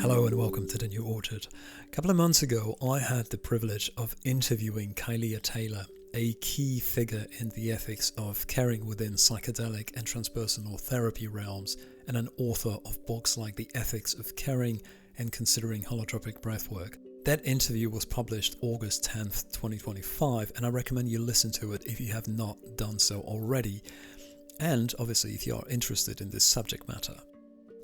Hello and welcome to the New Orchard. A couple of months ago, I had the privilege of interviewing Kalia Taylor, a key figure in the ethics of caring within psychedelic and transpersonal therapy realms, and an author of books like The Ethics of Caring and Considering Holotropic Breathwork. That interview was published August 10th, 2025, and I recommend you listen to it if you have not done so already, and obviously if you are interested in this subject matter.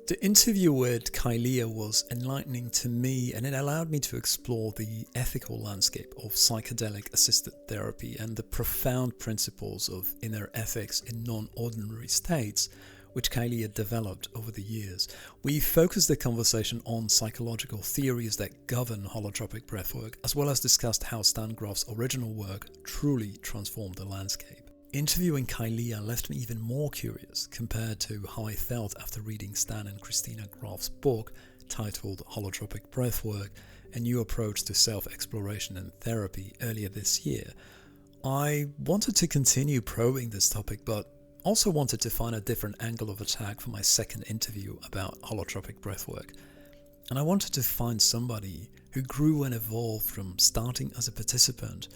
The interview with Kalia was enlightening to me, and it allowed me to explore the ethical landscape of psychedelic assisted therapy and the profound principles of inner ethics in non-ordinary states, which Kalia developed over the years. We focused the conversation on psychological theories that govern holotropic breathwork, as well as discussed how Stan Grof's original work truly transformed the landscape. Interviewing Kalia left me even more curious compared to how I felt after reading Stan and Christina Grof's book titled Holotropic Breathwork, A New Approach to Self-Exploration and Therapy earlier this year. I wanted to continue probing this topic, but also wanted to find a different angle of attack for my second interview about holotropic breathwork. And I wanted to find somebody who grew and evolved from starting as a participant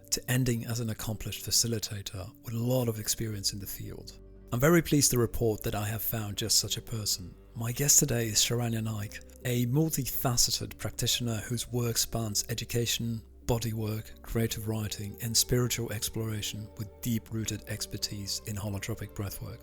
to ending as an accomplished facilitator with a lot of experience in the field. I'm very pleased to report that I have found just such a person. My guest today is Sharanya Naik, a multifaceted practitioner whose work spans education, bodywork, creative writing, and spiritual exploration with deep-rooted expertise in holotropic breathwork.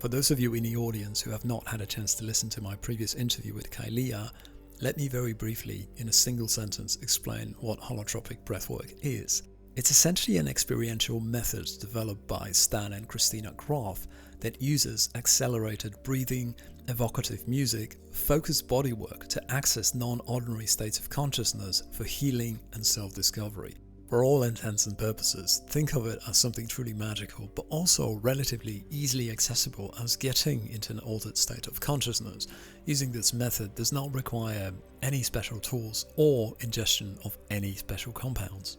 For those of you in the audience who have not had a chance to listen to my previous interview with Kalia, let me very briefly, in a single sentence, explain what holotropic breathwork is. It's essentially an experiential method developed by Stan and Christina Grof that uses accelerated breathing, evocative music, focused bodywork to access non-ordinary states of consciousness for healing and self-discovery. For all intents and purposes, think of it as something truly magical, but also relatively easily accessible as getting into an altered state of consciousness. Using this method does not require any special tools or ingestion of any special compounds.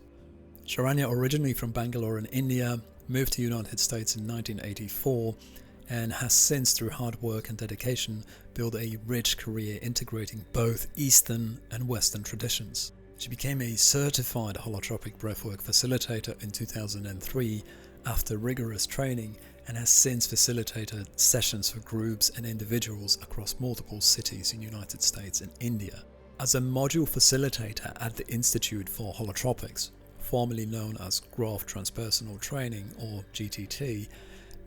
Sharanya, originally from Bangalore in India, moved to the United States in 1984 and has since, through hard work and dedication, built a rich career integrating both Eastern and Western traditions. She became a certified holotropic breathwork facilitator in 2003 after rigorous training, and has since facilitated sessions for groups and individuals across multiple cities in the United States and India. As a module facilitator at the Institute for Holotropics, formerly known as Grof Transpersonal Training or GTT,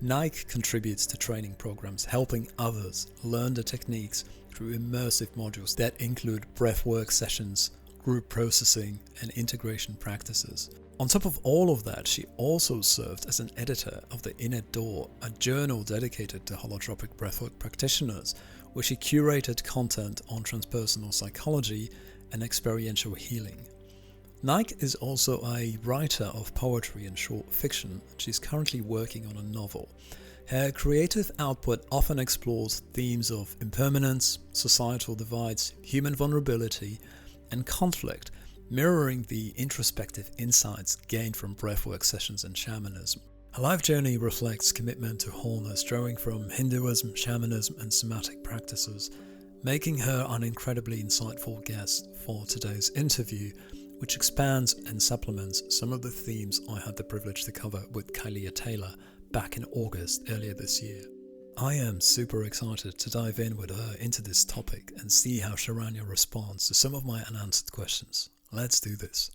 Naik contributes to training programs helping others learn the techniques through immersive modules that include breathwork sessions, group processing, and integration practices. On top of all of that, she also served as an editor of The Inner Door, a journal dedicated to holotropic breathwork practitioners, where she curated content on transpersonal psychology and experiential healing. Naik is also a writer of poetry and short fiction. She's currently working on a novel. Her creative output often explores themes of impermanence, societal divides, human vulnerability, and conflict, mirroring the introspective insights gained from breathwork sessions and shamanism. Her life journey reflects commitment to wholeness, drawing from Hinduism, shamanism, and somatic practices, making her an incredibly insightful guest for today's interview, which expands and supplements some of the themes I had the privilege to cover with Kalia Taylor back in August earlier this year. I am super excited to dive in with her into this topic and see how Sharanya responds to some of my unanswered questions. Let's do this.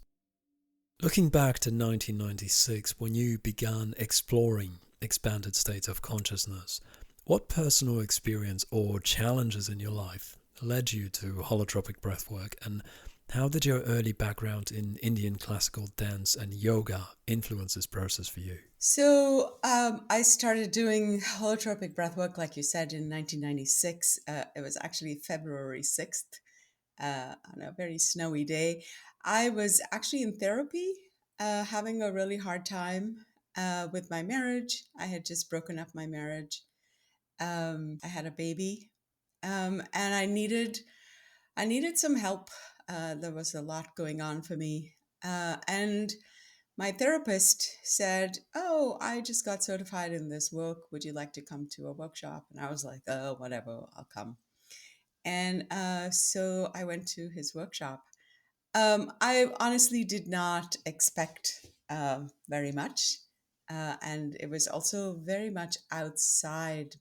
Looking back to 1996, when you began exploring expanded states of consciousness, what personal experience or challenges in your life led you to holotropic breathwork, and how did your early background in Indian classical dance and yoga influence this process for you? So I started doing holotropic breathwork, like you said, in 1996. It was actually February 6th, on a very snowy day. I was actually in therapy, having a really hard time with my marriage. I had just broken up my marriage. I had a baby, and I needed some help. There was a lot going on for me, and my therapist said, "Oh, I just got certified in this work. Would you like to come to a workshop?" And I was like, "Oh, whatever, I'll come." And so I went to his workshop. I honestly did not expect very much. And it was also very much outside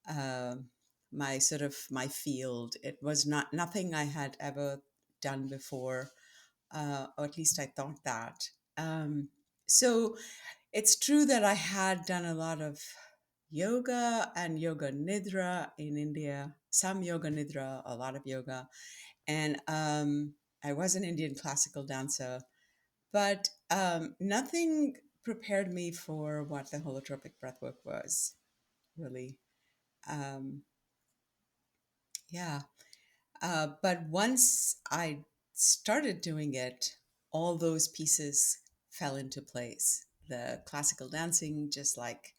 um my sort of my field. It was not nothing I had ever done before, or at least I thought that. So it's true that I had done a lot of yoga and yoga nidra in India, some yoga nidra, a lot of yoga, and I was an Indian classical dancer, but nothing prepared me for what the holotropic breathwork was really. Um, yeah, but once I started doing it, all those pieces fell into place. The classical dancing just like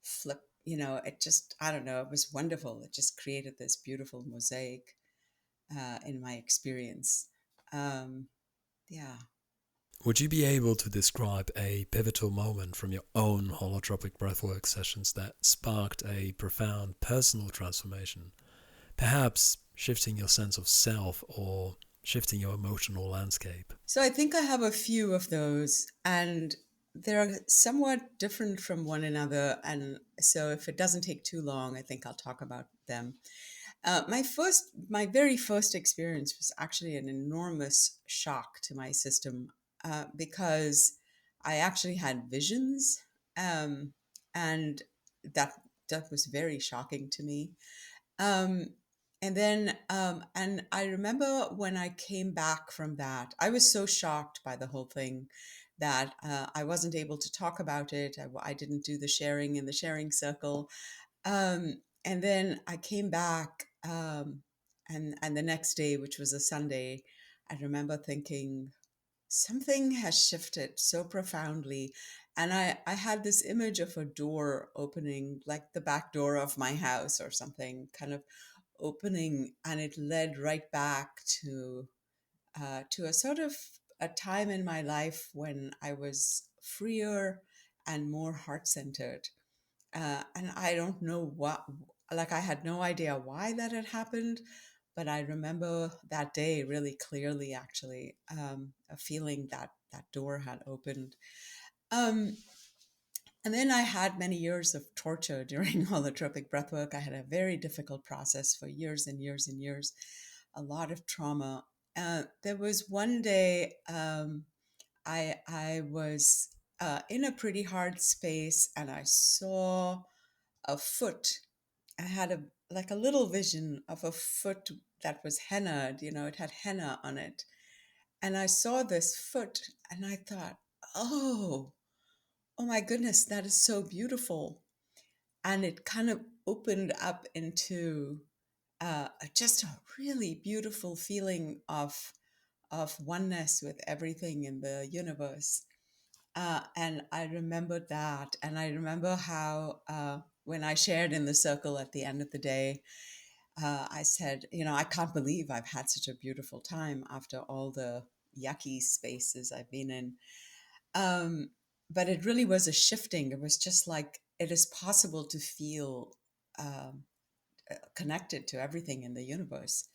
flip, it just, I don't know, it was wonderful. It just created this beautiful mosaic in my experience. Um, yeah. Would you be able to describe a pivotal moment from your own holotropic breathwork sessions that sparked a profound personal transformation? Perhaps shifting your sense of self or shifting your emotional landscape. So I think I have a few of those, and they're somewhat different from one another. And so if it doesn't take too long, I think I'll talk about them. My very first experience was actually an enormous shock to my system, because I actually had visions, um, and that that was very shocking to me. Um, and I remember when I came back from that, I was so shocked by the whole thing that I wasn't able to talk about it. I didn't do the sharing in the sharing circle. And then I came back, and the next day, which was a Sunday, I remember thinking something has shifted so profoundly. And I had this image of a door opening, like the back door of my house or something, kind of opening, and it led right back to a sort of a time in my life when I was freer and more heart centered. And I don't know what, like, I had no idea why that had happened, but I remember that day really clearly, actually, a feeling that that door had opened. Um, and then I had many years of torture during holotropic breathwork. I had a very difficult process for years and years and years, a lot of trauma. There was one day, I was in a pretty hard space, and I saw a foot. I had a like a little vision of a foot that was hennaed. It had henna on it, and I saw this foot, and I thought, oh, oh my goodness, that is so beautiful. And it kind of opened up into just a really beautiful feeling of oneness with everything in the universe. And I remembered that, and I remember how when I shared in the circle at the end of the day, I said, I can't believe I've had such a beautiful time after all the yucky spaces I've been in. Um, but it really was a shifting. It was just like it is possible to feel um, connected to everything in the universe.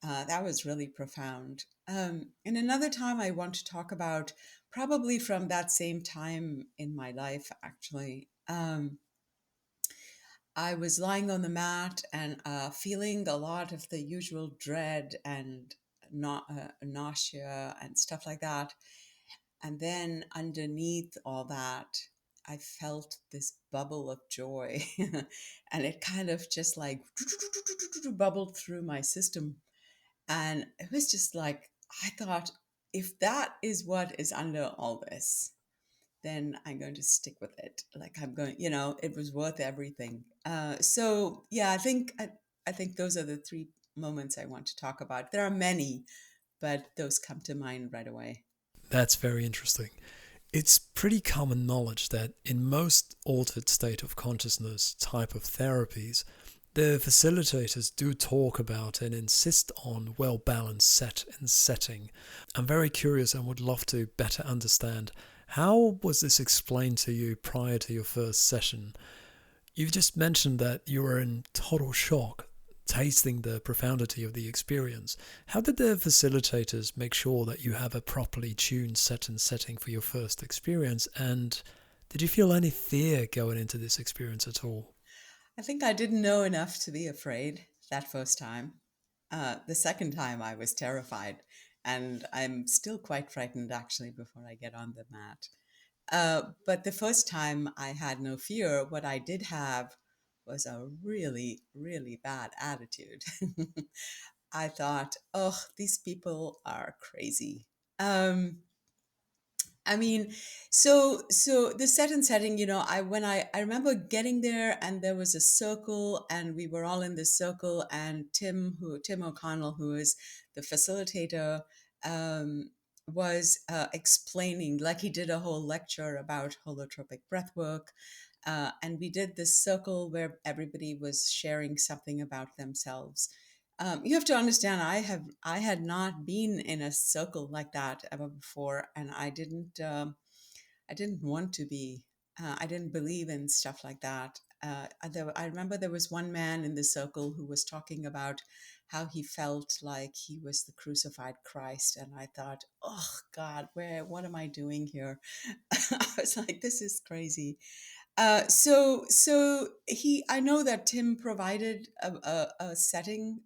That was really profound. And another time I want to talk about, probably from that same time in my life, actually. I was lying on the mat and feeling a lot of the usual dread and nausea and stuff like that. And then underneath all that, I felt this bubble of joy. And it kind of just like bubbled through my system. And it was just like, I thought, if that is what is under all this, then I'm going to stick with it. Like I'm going, it was worth everything. So yeah, I think those are the three moments I want to talk about. There are many, but those come to mind right away. That's very interesting. It's pretty common knowledge that in most altered state of consciousness type of therapies, the facilitators do talk about and insist on well-balanced set and setting. I'm very curious and would love to better understand, how was this explained to you prior to your first session? You've just mentioned that you were in total shock. tasting the profundity of the experience. How did the facilitators make sure that you have a properly tuned set and setting for your first experience? And did you feel any fear going into this experience at all? I think I didn't know enough to be afraid that first time. The second time, I was terrified, and I'm still quite frightened actually before I get on the mat. But the first time, I had no fear. What I did have was a really, really bad attitude. I thought, oh, these people are crazy. Um, I mean, so the set and setting, I remember getting there and there was a circle and we were all in this circle and Tim O'Connell, who is the facilitator, was explaining, like he did a whole lecture about holotropic breathwork. And we did this circle where everybody was sharing something about themselves. You have to understand, I had not been in a circle like that ever before, and I didn't want to be. I didn't believe in stuff like that. I remember there was one man in the circle who was talking about how he felt like he was the crucified Christ, and I thought, oh God, what am I doing here? I was like, this is crazy. I know that Tim provided a setting.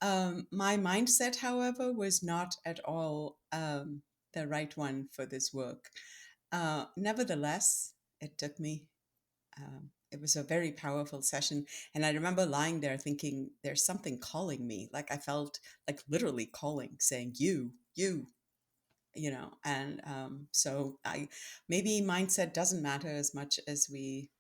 My mindset, however, was not at all the right one for this work. Nevertheless, it took me. It was a very powerful session, and I remember lying there thinking, "There's something calling me." Like I felt like literally calling, saying, "You." And so I maybe mindset doesn't matter as much as we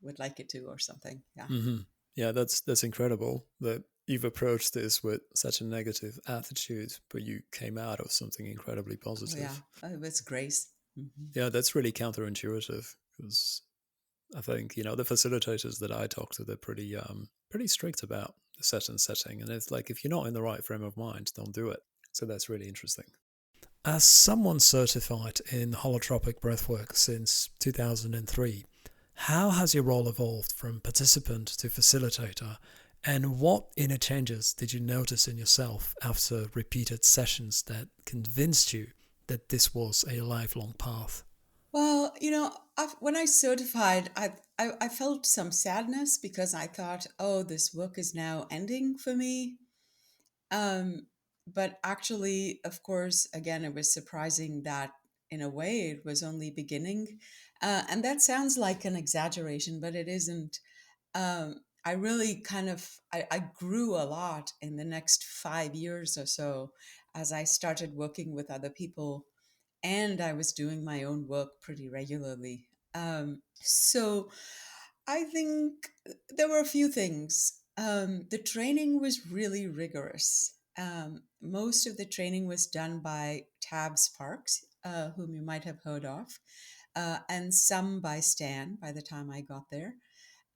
would like it to, or something. Yeah. Hmm. Yeah, that's incredible that you've approached this with such a negative attitude, but you came out of something incredibly Oh yeah, positive. it was grace. Hmm. Yeah, that's really counterintuitive because I think the facilitators that I talk to, they're pretty strict about the set and setting, and it's like if you're not in the right frame of mind, don't do it. So that's really interesting. As someone certified in holotropic breathwork since 2003, how has your role evolved from participant to facilitator? And what inner changes did you notice in yourself after repeated sessions that convinced you that this was a lifelong path? Well, when I certified, I felt some sadness because I thought, oh, this work is now ending for me. Um, but actually, of course, again, it was surprising that in a way it was only beginning. And that sounds like an exaggeration, but it isn't. I really I grew a lot in the next 5 years or so as I started working with other people and I was doing my own work pretty regularly. So I think there were a few things. The training was really rigorous. Most of the training was done by Tab Sparks, whom you might have heard of, and some by Stan by the time I got there.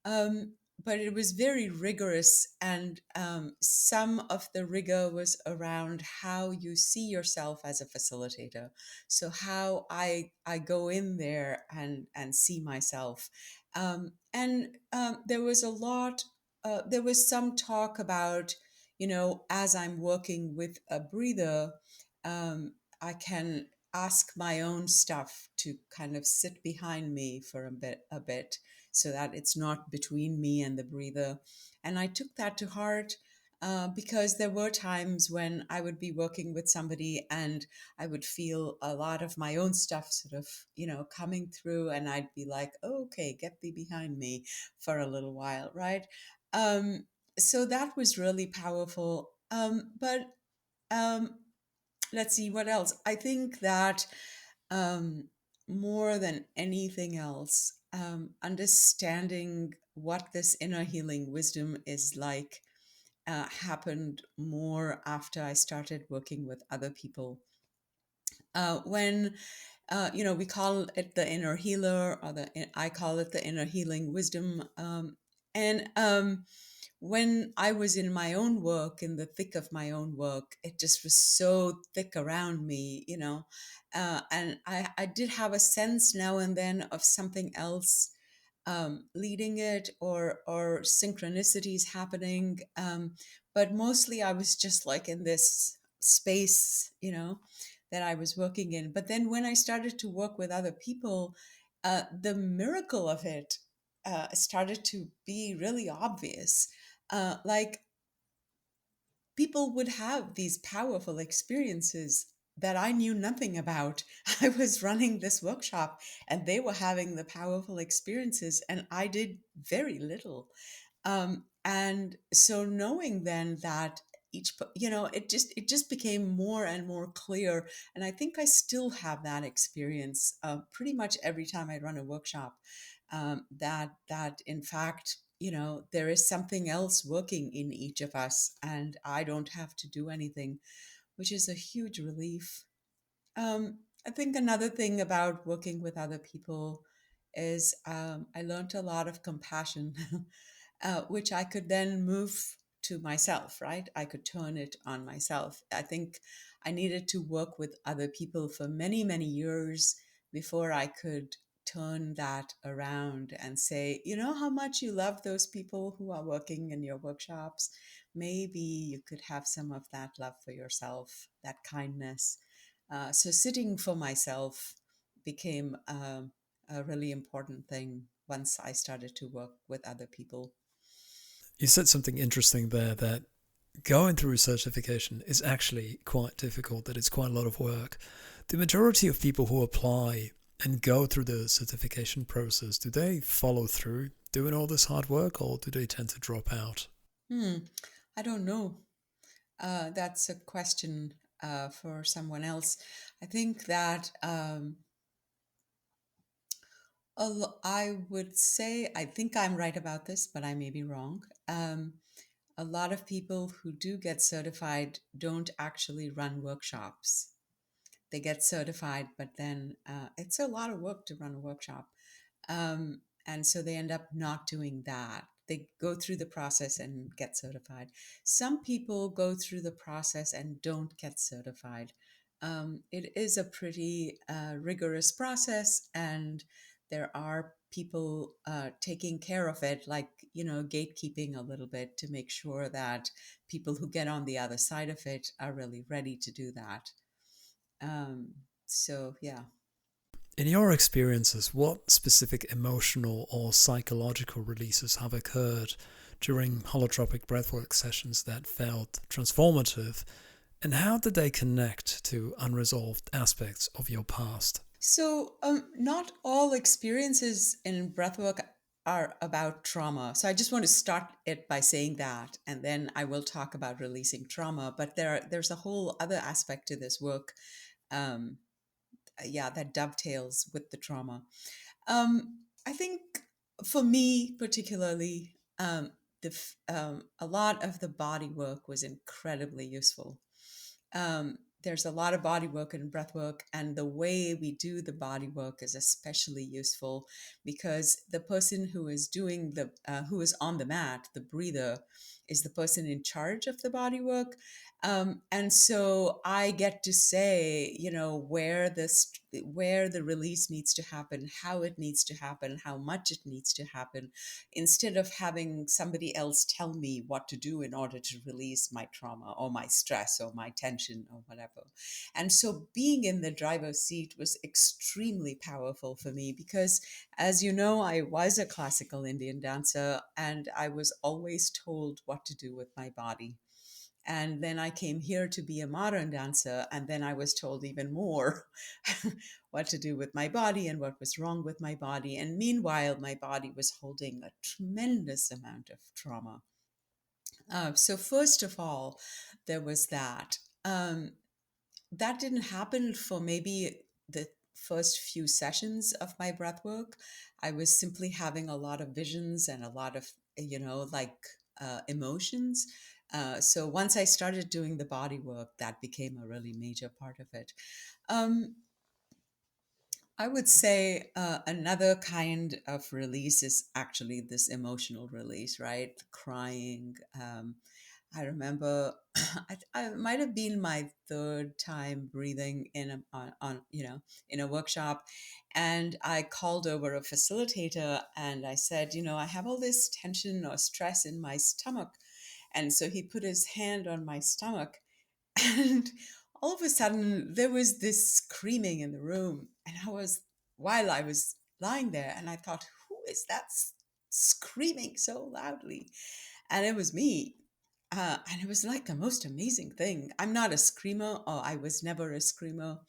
Um, but it was very rigorous, and some of the rigor was around how you see yourself as a facilitator. So how I go in there and see myself, and there was a lot. There was some talk about, as I'm working with a breather, I can ask my own stuff to kind of sit behind me for a bit so that it's not between me and the breather. And I took that to heart because there were times when I would be working with somebody and I would feel a lot of my own stuff sort of, coming through, and I'd be like, oh, okay, get thee behind me for a little while, right? Um, so that was really powerful. But um, let's see what else. I think that um, more than anything else, understanding what this inner healing wisdom is like happened more after I started working with other people. When we call it the inner healer, or I call it the inner healing wisdom. And when I was in my own work, in the thick of my own work, it just was so thick around me, and I did have a sense now and then of something else. leading it, or synchronicities happening. But mostly I was just like in this space, that I was working in. But then when I started to work with other people, the miracle of it started to be really obvious. Like, people would have these powerful experiences that I knew nothing about. I was running this workshop and they were having the powerful experiences, and I did very little. And so knowing then that it just became more and more clear. And I think I still have that experience pretty much every time I run a workshop, that in fact, there is something else working in each of us, and I don't have to do anything, which is a huge relief. I think another thing about working with other people is, I learned a lot of compassion, which I could then move to myself, right? I could turn it on myself. I think I needed to work with other people for many, many years before I could turn that around and say, how much you love those people who are working in your workshops. Maybe you could have some of that love for yourself, that kindness. So sitting for myself became a really important thing once I started to work with other people. You said something interesting there, that going through certification is actually quite difficult, that it's quite a lot of work. The majority of people who apply and go through the certification process, do they follow through doing all this hard work, or do they tend to drop out? Hmm, I don't know. That's a question for someone else. I think that I would say, I think I'm right about this, but I may be wrong. A lot of people who do get certified don't actually run workshops. They get certified, but then it's a lot of work to run a workshop. And so they end up not doing that. They go through the process and get certified. Some people go through the process and don't get certified. It is a pretty rigorous process, and there are people taking care of it, like, gatekeeping a little bit to make sure that people who get on the other side of it are really ready to do that. Um, so, yeah. In your experiences, what specific emotional or psychological releases have occurred during holotropic breathwork sessions that felt transformative, and how did they connect to unresolved aspects of your past? So, not all experiences in breathwork are about trauma. So, I just want to start it by saying that, and then I will talk about releasing trauma. But there's a whole other aspect to this work, um, yeah, that dovetails with the trauma. I think for me particularly, a lot of the body work was incredibly useful. There's a lot of body work and breath work, and the way we do the body work is especially useful because the person who is doing who is on the mat, the breather, is the person in charge of the body work. And so I get to say, where the release needs to happen, how it needs to happen, how much it needs to happen, instead of having somebody else tell me what to do in order to release my trauma or my stress or my tension or whatever. And so being in the driver's seat was extremely powerful for me because, as you know, I was a classical Indian dancer and I was always told what to do with my body. And then I came here to be a modern dancer, and then I was told even more what to do with my body and what was wrong with my body. And meanwhile, my body was holding a tremendous amount of trauma. So, first of all, there was that. That didn't happen for maybe the first few sessions of my breath work. I was simply having a lot of visions and a lot of, emotions. So once I started doing the body work, that became a really major part of it. Um, I would say another kind of release is actually this emotional release, right? Crying, I remember it might have been my third time breathing in on in a workshop, and I called over a facilitator and I said, I have all this tension or stress in my stomach, and so he put his hand on my stomach, and all of a sudden there was this screaming in the room, and while I was lying there, and I thought, who is that screaming so loudly? And it was me. And it was like the most amazing thing. I'm not a screamer, or I was never a screamer.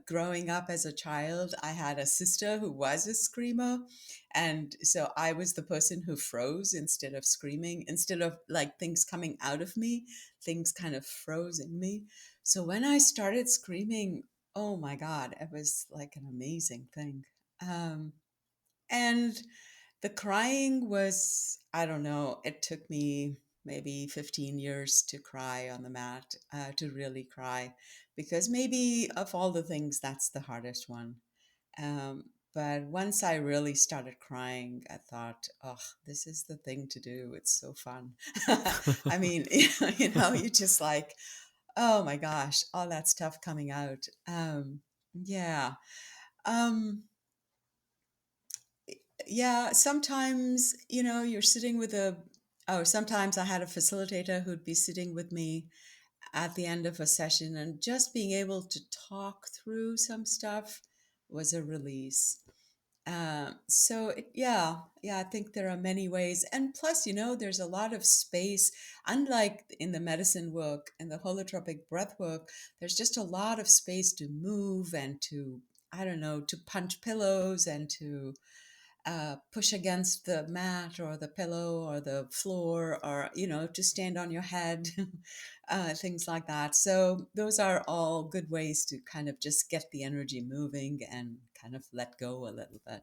Growing up as a child, I had a sister who was a screamer. And so I was the person who froze instead of screaming. Instead of like things coming out of me, things kind of froze in me. So when I started screaming, oh my God, it was like an amazing thing. Um, and the crying was, I don't know, it took me maybe 15 years to cry on the mat, to really cry, because maybe of all the things, that's the hardest one. But once I really started crying, I thought, oh, this is the thing to do. It's so fun. I mean, you just like, oh my gosh, all that stuff coming out. Yeah. Um, yeah, sometimes, you're sitting with sometimes I had a facilitator who'd be sitting with me at the end of a session, and just being able to talk through some stuff was a release. Yeah, I think there are many ways. And plus, there's a lot of space. Unlike in the medicine work and the holotropic breath work, there's just a lot of space to move and to, I don't know, to punch pillows and to push against the mat or the pillow or the floor, or to stand on your head, things like that. So those are all good ways to kind of just get the energy moving and kind of let go a little bit.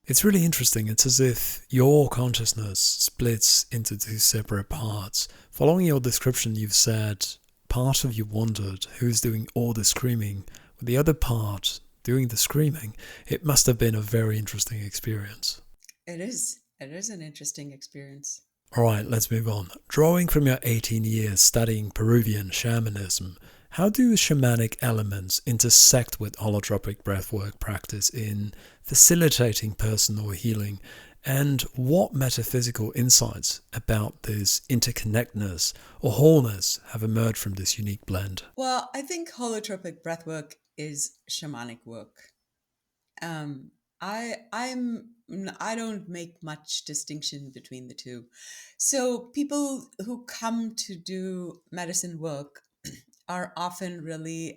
It's really interesting. It's as if your consciousness splits into two separate parts. Following your description, you've said part of you wondered who's doing all the screaming, with the other part doing the screaming. It must have been a very interesting experience. It is an interesting experience. Alright, let's move on. Drawing from your 18 years studying Peruvian shamanism, how do shamanic elements intersect with holotropic breathwork practice in facilitating personal healing? And what metaphysical insights about this interconnectedness or wholeness have emerged from this unique blend? Well, I think holotropic breathwork is shamanic work. Um, I don't make much distinction between the two. So people who come to do medicine work are often really,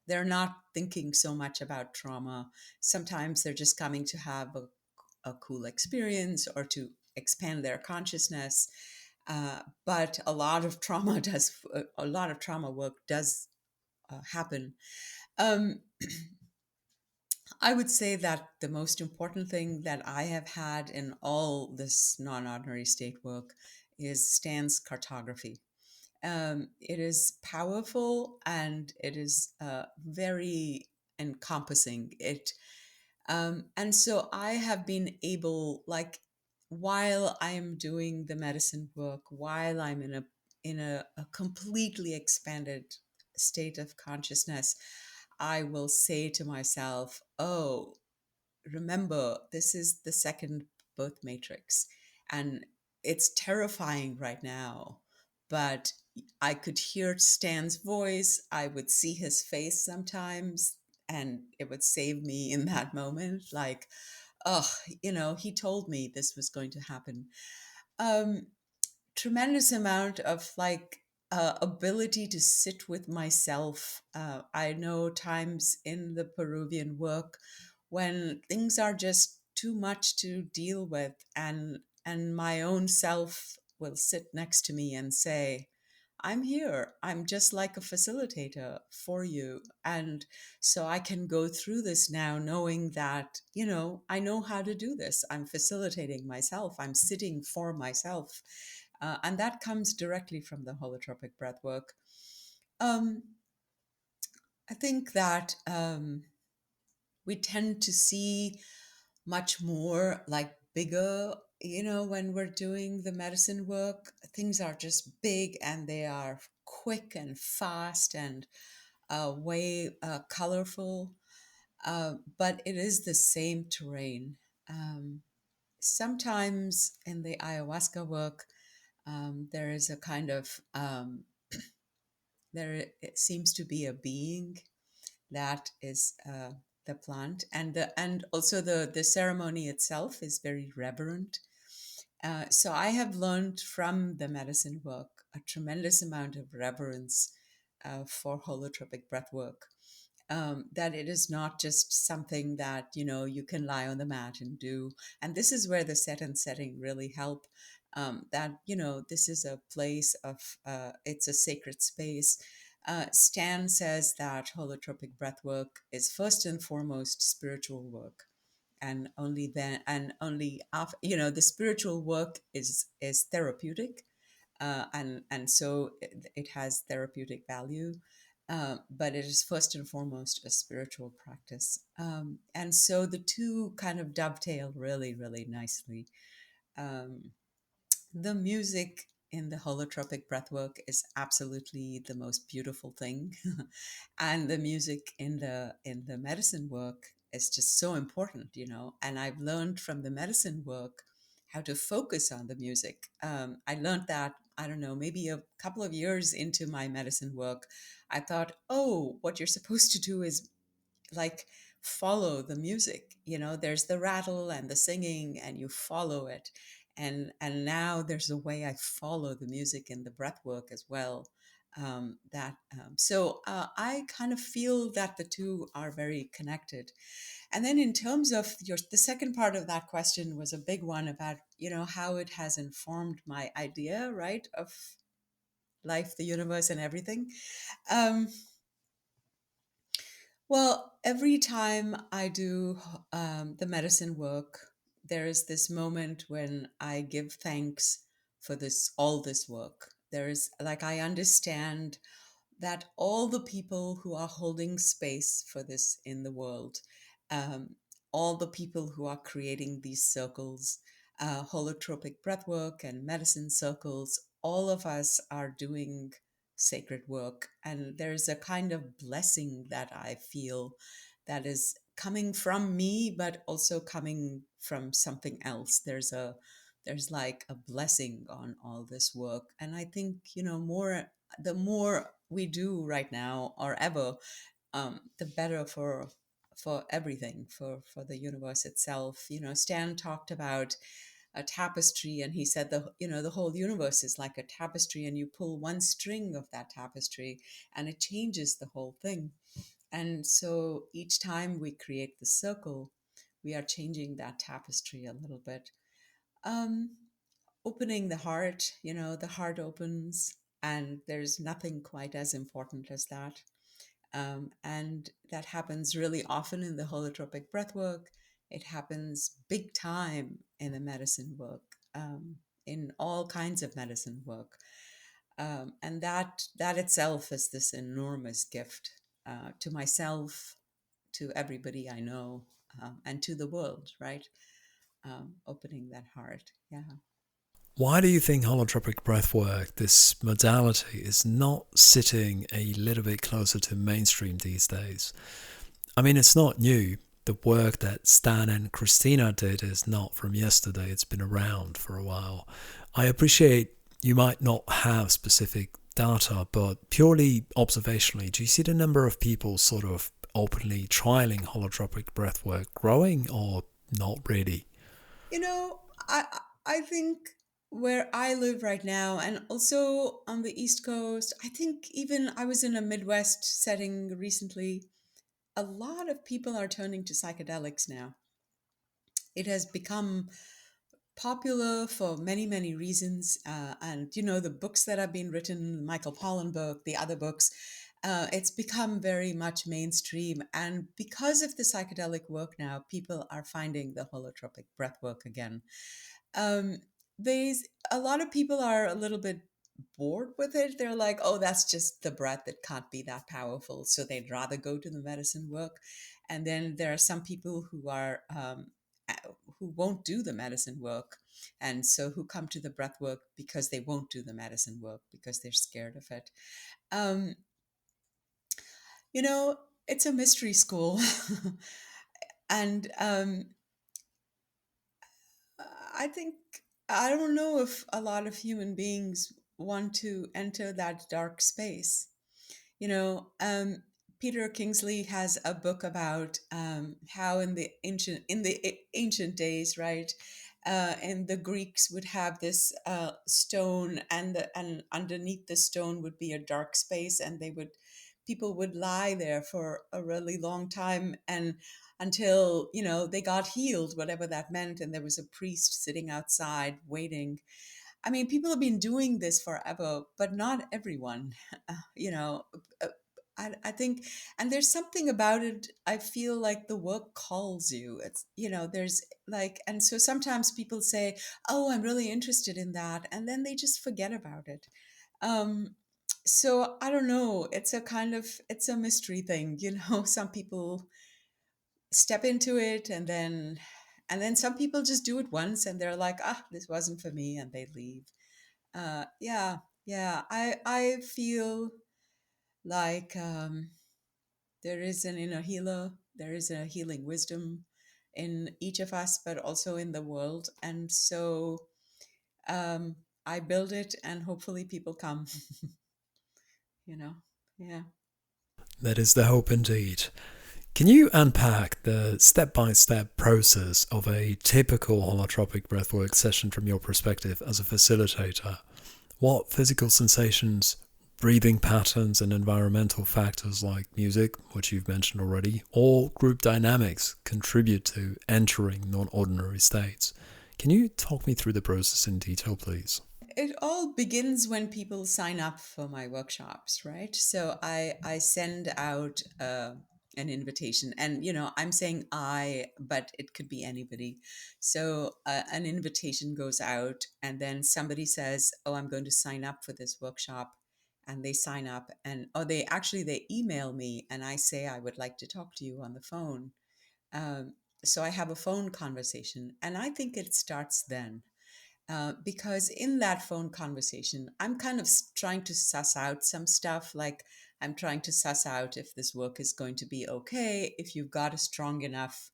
they're not thinking so much about trauma. Sometimes they're just coming to have a cool experience or to expand their consciousness. But a lot of trauma work does happen. Um, I would say that the most important thing that I have had in all this non ordinary state work is Stan's cartography. It is powerful, and it is very encompassing. And so I have been able, like, while I am doing the medicine work, while I'm in a completely expanded state of consciousness, I will say to myself, oh, remember, this is the second birth matrix, and it's terrifying right now. But I could hear Stan's voice, I would see his face sometimes, and it would save me in that moment. Like, oh, he told me this was going to happen. Um, Tremendous amount of like ability to sit with myself. I know times in the Peruvian work when things are just too much to deal with, and my own self will sit next to me and say, I'm here. I'm just like a facilitator for you. And so I can go through this now knowing that, I know how to do this. I'm facilitating myself. I'm sitting for myself. And that comes directly from the holotropic breath work. Um, I think that we tend to see much more like bigger. when we're doing the medicine work, things are just big and they are quick and fast and way colorful, but it is the same terrain. Um, Sometimes in the ayahuasca work, there is a kind of there it seems to be a being that is the plant, and also the ceremony itself is very reverent. So I have learned from the medicine work a tremendous amount of reverence for holotropic breath work. That it is not just something that you can lie on the mat and do. And this is where the set and setting really help. That this is a place of it's a sacred space. Stan says that holotropic breath work is first and foremost spiritual work, and only then, and only after, the spiritual work is therapeutic, and so it has therapeutic value, but it is first and foremost a spiritual practice, and so the two kind of dovetail really, really nicely. um, the music in the holotropic breathwork is absolutely the most beautiful thing, and the music in the medicine work is just so important, And I've learned from the medicine work how to focus on the music. I learned that, I don't know, maybe a couple of years into my medicine work. I thought, oh, what you're supposed to do is like follow the music. There's the rattle and the singing and you follow it, and now there's a way I follow the music in the breath work as well. I kind of feel that the two are very connected. And then in terms of the second part of that question was a big one about how it has informed my idea, right, of life, the universe, and everything. um, Well, every time I do the medicine work, there is this moment when I give thanks for all this work. There is, like, I understand that all the people who are holding space for this in the world, um, all the people who are creating these circles, holotropic breathwork and medicine circles, all of us are doing sacred work. And there's a kind of blessing that I feel that is coming from me, but also coming from something else. There's like a blessing on all this work. And I think, the more we do right now or ever, the better for everything, for the universe itself. Stan talked about a tapestry, and he said the whole universe is like a tapestry, and you pull one string of that tapestry and it changes the whole thing. And so each time we create the circle, we are changing that tapestry a little bit. um, Opening the heart, the heart opens, and there's nothing quite as important as that. And that happens really often in the holotropic breath work. It happens big time in the medicine work, in all kinds of medicine work. And that itself is this enormous gift, to myself, to everybody I know, and to the world, right? Opening that heart. Yeah. Why do you think holotropic breathwork, this modality, is not sitting a little bit closer to mainstream these days? I mean, it's not new. The work that Stan and Christina did is not from yesterday. It's been around for a while. I appreciate you might not have specific data, but purely observationally, do you see the number of people sort of openly trialing holotropic breathwork growing, or not really? You know, I think where I live right now, and also on the East Coast, I think even I was in a Midwest setting recently. A lot of people are turning to psychedelics now. It has become popular for many, many reasons. And, the books that have been written, Michael Pollan book, the other books, it's become very much mainstream. And because of the psychedelic work now, people are finding the holotropic breath work again. um there's a lot of people are a little bit bored with it. They're like, oh, that's just the breath, that can't be that powerful, so they'd rather go to the medicine work. And then there are some people who are who won't do the medicine work, And so who come to the breath work because they won't do the medicine work because they're scared of it. Um, you know, it's a mystery school. And I think, I don't know if a lot of human beings want to enter that dark space. You know, Peter Kingsley has a book about how in the ancient days, right? And the Greeks would have this stone, and underneath the stone would be a dark space, and people would lie there for a really long time, and until they got healed, whatever that meant, and there was a priest sitting outside waiting. I mean, people have been doing this forever, but not everyone. You know, uh, I think, and there's something about it. I feel like the work calls you. There's like, and so sometimes people say, "Oh, I'm really interested in that," and then they just forget about it. Um, so I don't know. It's a mystery thing. Some people step into it, and then some people just do it once, and they're like, "Ah, this wasn't for me," and they leave. Yeah, yeah. I feel like there is an inner healer. There is a healing wisdom in each of us, but also in the world. And so um, I build it, and hopefully people come. you know, yeah. That is the hope indeed. Can you unpack the step by step process of a typical holotropic breathwork session from your perspective as a facilitator? What physical sensations, breathing patterns, and environmental factors like music, which you've mentioned already, or group dynamics contribute to entering non ordinary states? Can you talk me through the process in detail, please? It all begins when people sign up for my workshops, right? So I send out an invitation, and I'm saying but it could be anybody. So an invitation goes out, and then somebody says, "Oh, I'm going to sign up for this workshop," and they sign up, and they email me, and I say I would like to talk to you on the phone. Um, so I have a phone conversation, and I think it starts then, because in that phone conversation, I'm kind of trying to suss out some stuff. Like, I'm trying to suss out if this work is going to be okay, if you've got a strong enough,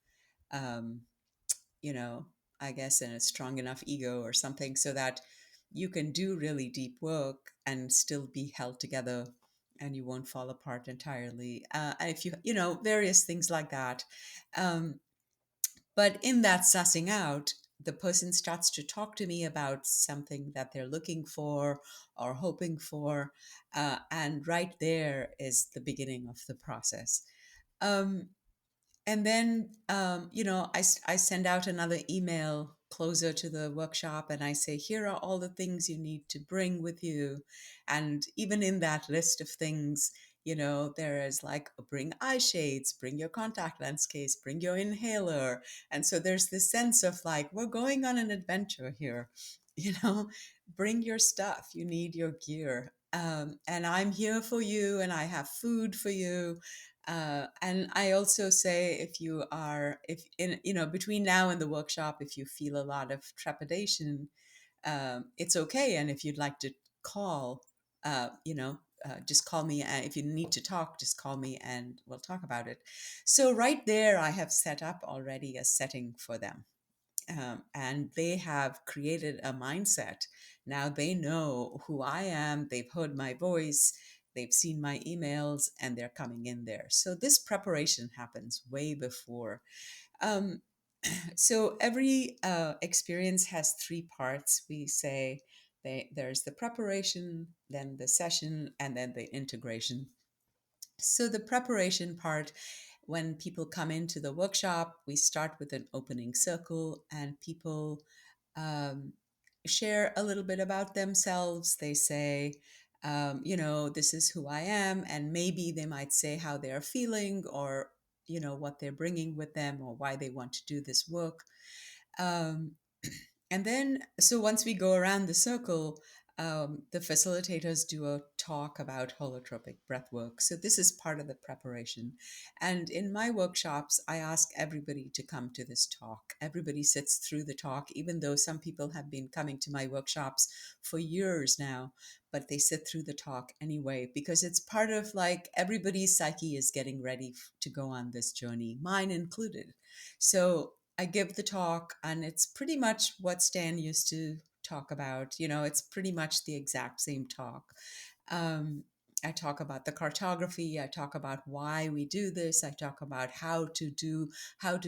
um, you know, I guess, and a strong enough ego or something, so that you can do really deep work and still be held together, and you won't fall apart entirely. And if various things like that. Um, but in that sussing out, the person starts to talk to me about something that they're looking for or hoping for. And right there is the beginning of the process. Um, and then, I send out another email closer to the workshop, and I say, here are all the things you need to bring with you. And even in that list of things, there is like, bring eye shades, bring your contact lens case, bring your inhaler. And so there's this sense of like, we're going on an adventure here, you know, bring your stuff, you need your gear. And I'm here for you, and I have food for you. And I also say, if in, between now and the workshop, if you feel a lot of trepidation, it's okay. And if you'd like to call, just call me. And if you need to talk, just call me, and we'll talk about it. So right there, I have set up already a setting for them. And they have created a mindset. Now they know who I am, they've heard my voice, they've seen my emails, and they're coming in there. So this preparation happens way before. Um, so every experience has three parts. We say there's the preparation, then the session, and then the integration. So, the preparation part, when people come into the workshop, we start with an opening circle, and people um, share a little bit about themselves. They say, this is who I am. And maybe they might say how they're feeling, or, what they're bringing with them, or why they want to do this work. Um, and then, so once we go around the circle, the facilitators do a talk about holotropic breathwork. So this is part of the preparation. And in my workshops, I ask everybody to come to this talk. Everybody sits through the talk, even though some people have been coming to my workshops for years now, but they sit through the talk anyway, because it's part of like everybody's psyche is getting ready to go on this journey, mine included. So I give the talk, and it's pretty much what Stan used to talk about. It's pretty much the exact same talk. Um, I talk about the cartography. I talk about why we do this. I talk about how to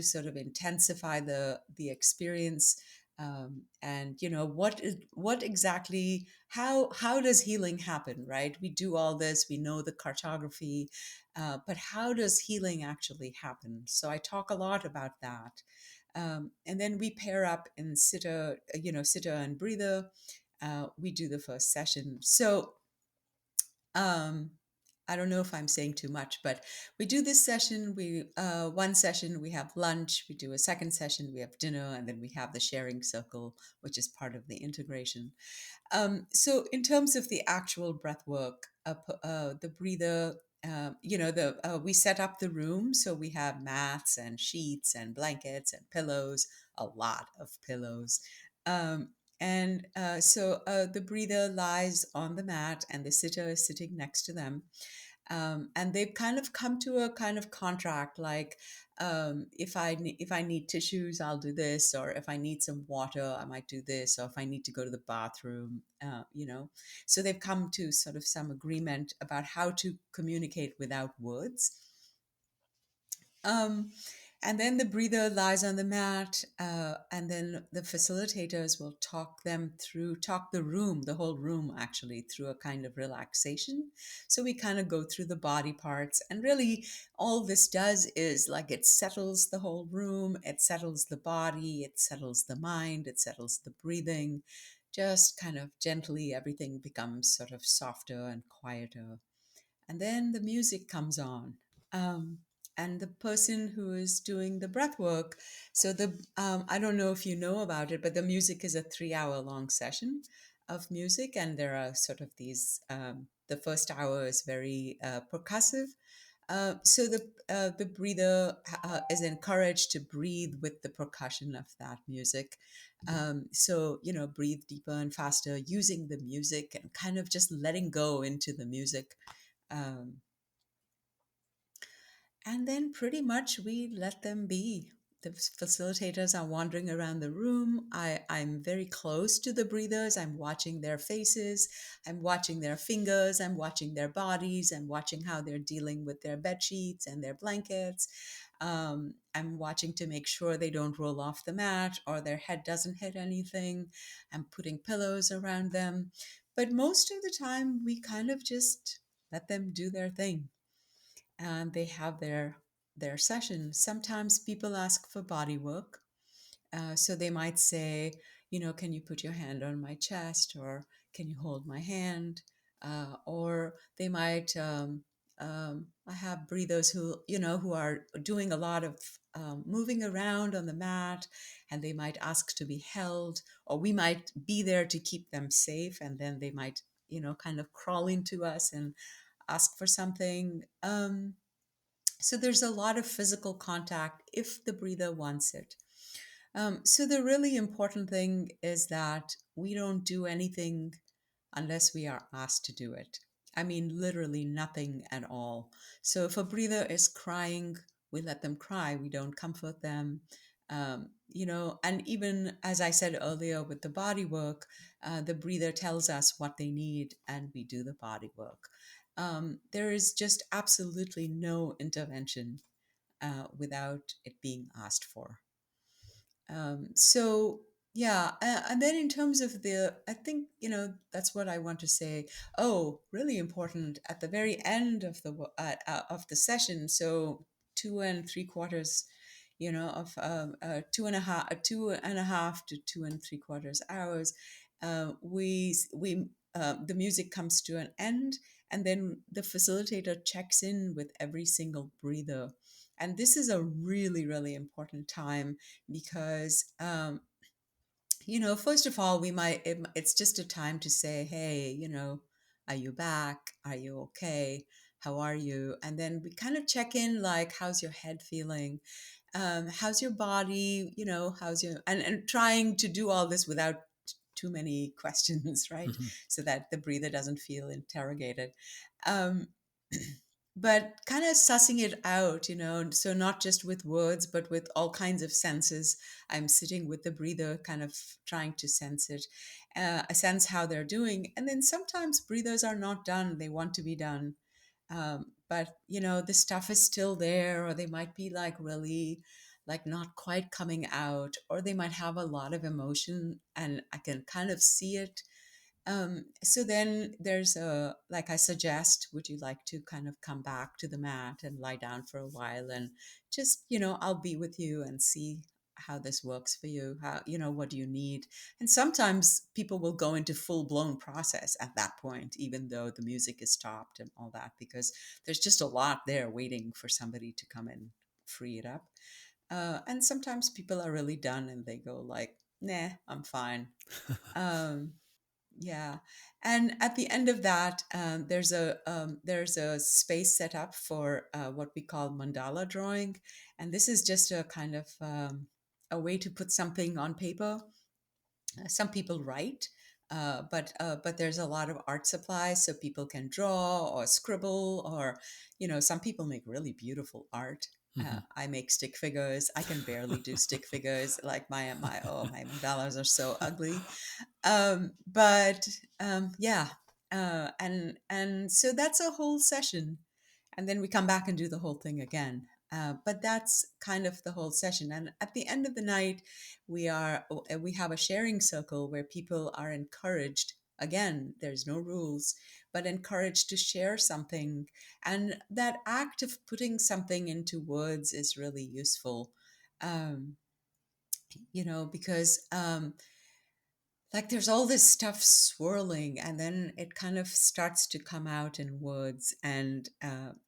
sort of intensify the experience. And what exactly, how does healing happen, right? We do all this, we know the cartography, but how does healing actually happen? So I talk a lot about that. And then we pair up in sitter and breather. We do the first session. So um, I don't know if I'm saying too much, but we do this session. One session we have lunch. We do a second session. We have dinner, and then we have the sharing circle, which is part of the integration. So in terms of the actual breath work, the breather, we set up the room. So we have mats and sheets and blankets and pillows, a lot of pillows. Um, and the breather lies on the mat, and the sitter is sitting next to them. And they've kind of come to a kind of contract, like if I need tissues, I'll do this, or if I need some water, I might do this, or if I need to go to the bathroom, So they've come to sort of some agreement about how to communicate without words. Um, and then the breather lies on the mat, and then the facilitators will talk the room, the whole room actually, through a kind of relaxation. So we kind of go through the body parts, and really all this does is like it settles the whole room, it settles the body, it settles the mind, it settles the breathing. Just kind of gently, everything becomes sort of softer and quieter. And then the music comes on. Um, and the person who is doing the breath work, so I don't know if you know about it, but the music is a 3 hour long session of music, and there are sort of these. The first hour is very percussive. So the breather is encouraged to breathe with the percussion of that music. So breathe deeper and faster using the music, and kind of just letting go into the music. Um, and then pretty much we let them be. The facilitators are wandering around the room. I'm very close to the breathers. I'm watching their faces. I'm watching their fingers. I'm watching their bodies. I'm watching how they're dealing with their bed sheets and their blankets. I'm watching to make sure they don't roll off the mat or their head doesn't hit anything. I'm putting pillows around them. But most of the time, we kind of just let them do their thing, and they have their session. Sometimes people ask for body work, so they might say, can you put your hand on my chest, or can you hold my hand, or they might. I have breathers who are doing a lot of moving around on the mat, and they might ask to be held, or we might be there to keep them safe, and then they might kind of crawl into us and ask for something. So there's a lot of physical contact if the breather wants it. So the really important thing is that we don't do anything unless we are asked to do it. I mean, literally nothing at all. So if a breather is crying, we let them cry. We don't comfort them. And even as I said earlier with the body work, the breather tells us what they need, and we do the body work. There is just absolutely no intervention without it being asked for. So yeah, and then in terms of I think that's what I want to say. Oh, really important at the very end of of the session. So 2 and 3/4, of 2.5 to 2 and 3/4 hours. The music comes to an end, and then the facilitator checks in with every single breather. And this is a really, really important time because first of all, it's just a time to say, hey, Are you back? Are you okay? How are you? And then we kind of check in, like, how's your head feeling? How's your body? How's your, and trying to do all this without too many questions, right? Hmm. So that the breather doesn't feel interrogated. Um, but kind of sussing it out, so not just with words, but with all kinds of senses. I'm sitting with the breather, kind of trying to sense it, sense how they're doing. And then sometimes breathers are not done, they want to be done. But the stuff is still there, or they might be like really like not quite coming out, or they might have a lot of emotion and I can kind of see it. So then there's like I suggest, would you like to kind of come back to the mat and lie down for a while and just, I'll be with you and see how this works for you. How, what do you need? And sometimes people will go into full blown process at that point, even though the music is stopped and all that, because there's just a lot there waiting for somebody to come and free it up. And sometimes people are really done and they go like, nah, I'm fine. Um, yeah, and at the end of that, there's a space set up for what we call mandala drawing, and this is just a kind of a way to put something on paper. Some people write, but there's a lot of art supplies, so people can draw or scribble, or some people make really beautiful art. Hmm. I make stick figures. I can barely do stick figures. Like my mandalas are so ugly. But yeah, and so that's a whole session, and then we come back and do the whole thing again. But that's kind of the whole session, and at the end of the night, we have a sharing circle where people are encouraged. Again, there's no rules, but encouraged to share something, and that act of putting something into words is really useful. Um, because like there's all this stuff swirling and then it kind of starts to come out in words, and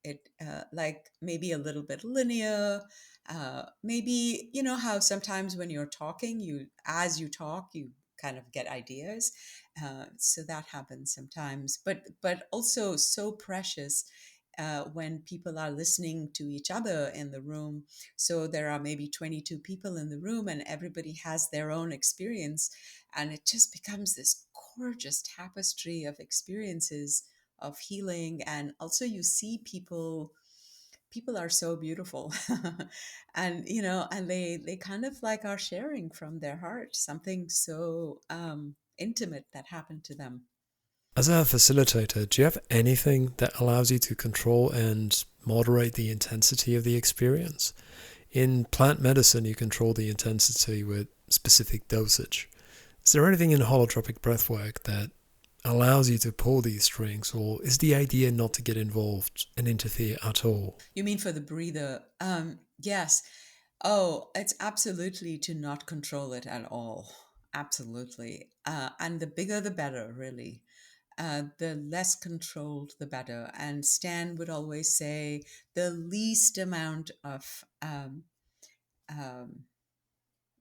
it like maybe a little bit linear. Maybe how sometimes when you're talking, you as you talk you kind of get ideas. So that happens sometimes, but also so precious when people are listening to each other in the room. So there are maybe 22 people in the room and everybody has their own experience, and it just becomes this gorgeous tapestry of experiences of healing. And also you see people are so beautiful and and they kind of like are sharing from their heart something so intimate that happened to them. As a facilitator, do you have anything that allows you to control and moderate the intensity of the experience? In plant medicine, you control the intensity with specific dosage. Is there anything in holotropic breathwork that allows you to pull these strings, or is the idea not to get involved and interfere at all? You mean for the breather? Yes. Oh, it's absolutely to not control it at all. Absolutely. And the bigger the better, really. The less controlled, the better. And Stan would always say the least amount of, um,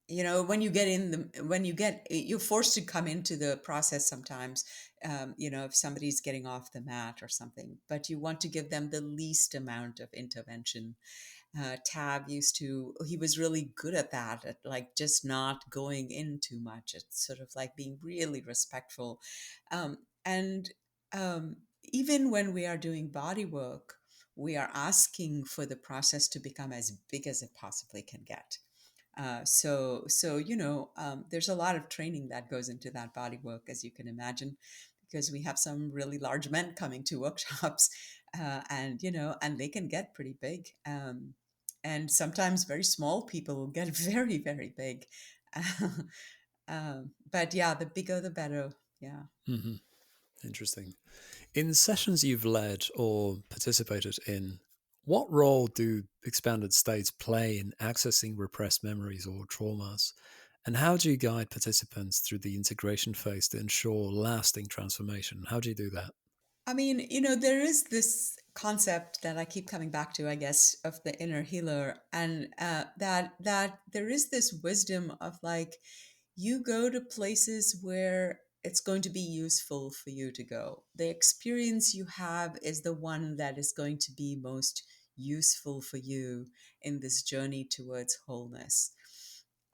when you get in the, when you get, you're forced to come into the process sometimes, if somebody's getting off the mat or something, but you want to give them the least amount of intervention. Tab used to, he was really good at that, at like just not going in too much. It's sort of like being really respectful. And even when we are doing body work, we are asking for the process to become as big as it possibly can get. So there's a lot of training that goes into that body work, as you can imagine, because we have some really large men coming to workshops, and and they can get pretty big, and sometimes very small people get very very big. But yeah, the bigger the better. Yeah. Hmm. Interesting. In sessions you've led or participated in, what role do expanded states play in accessing repressed memories or traumas? And how do you guide participants through the integration phase to ensure lasting transformation? How do you do that? I mean, there is this concept that I keep coming back to, I guess, of the inner healer, and that there is this wisdom of like you go to places where it's going to be useful for you to go. The experience you have is the one that is going to be most useful for you in this journey towards wholeness.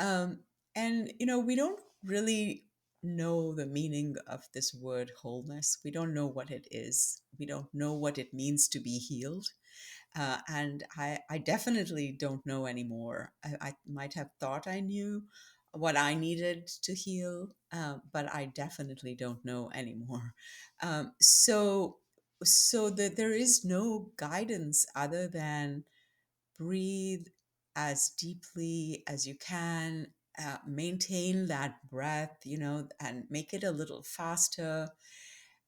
Um, and, we don't really know the meaning of this word wholeness. We don't know what it is. We don't know what it means to be healed. And I definitely don't know anymore. I might have thought I knew what I needed to heal, but I definitely don't know anymore. So that there is no guidance other than breathe as deeply as you can, maintain that breath, and make it a little faster,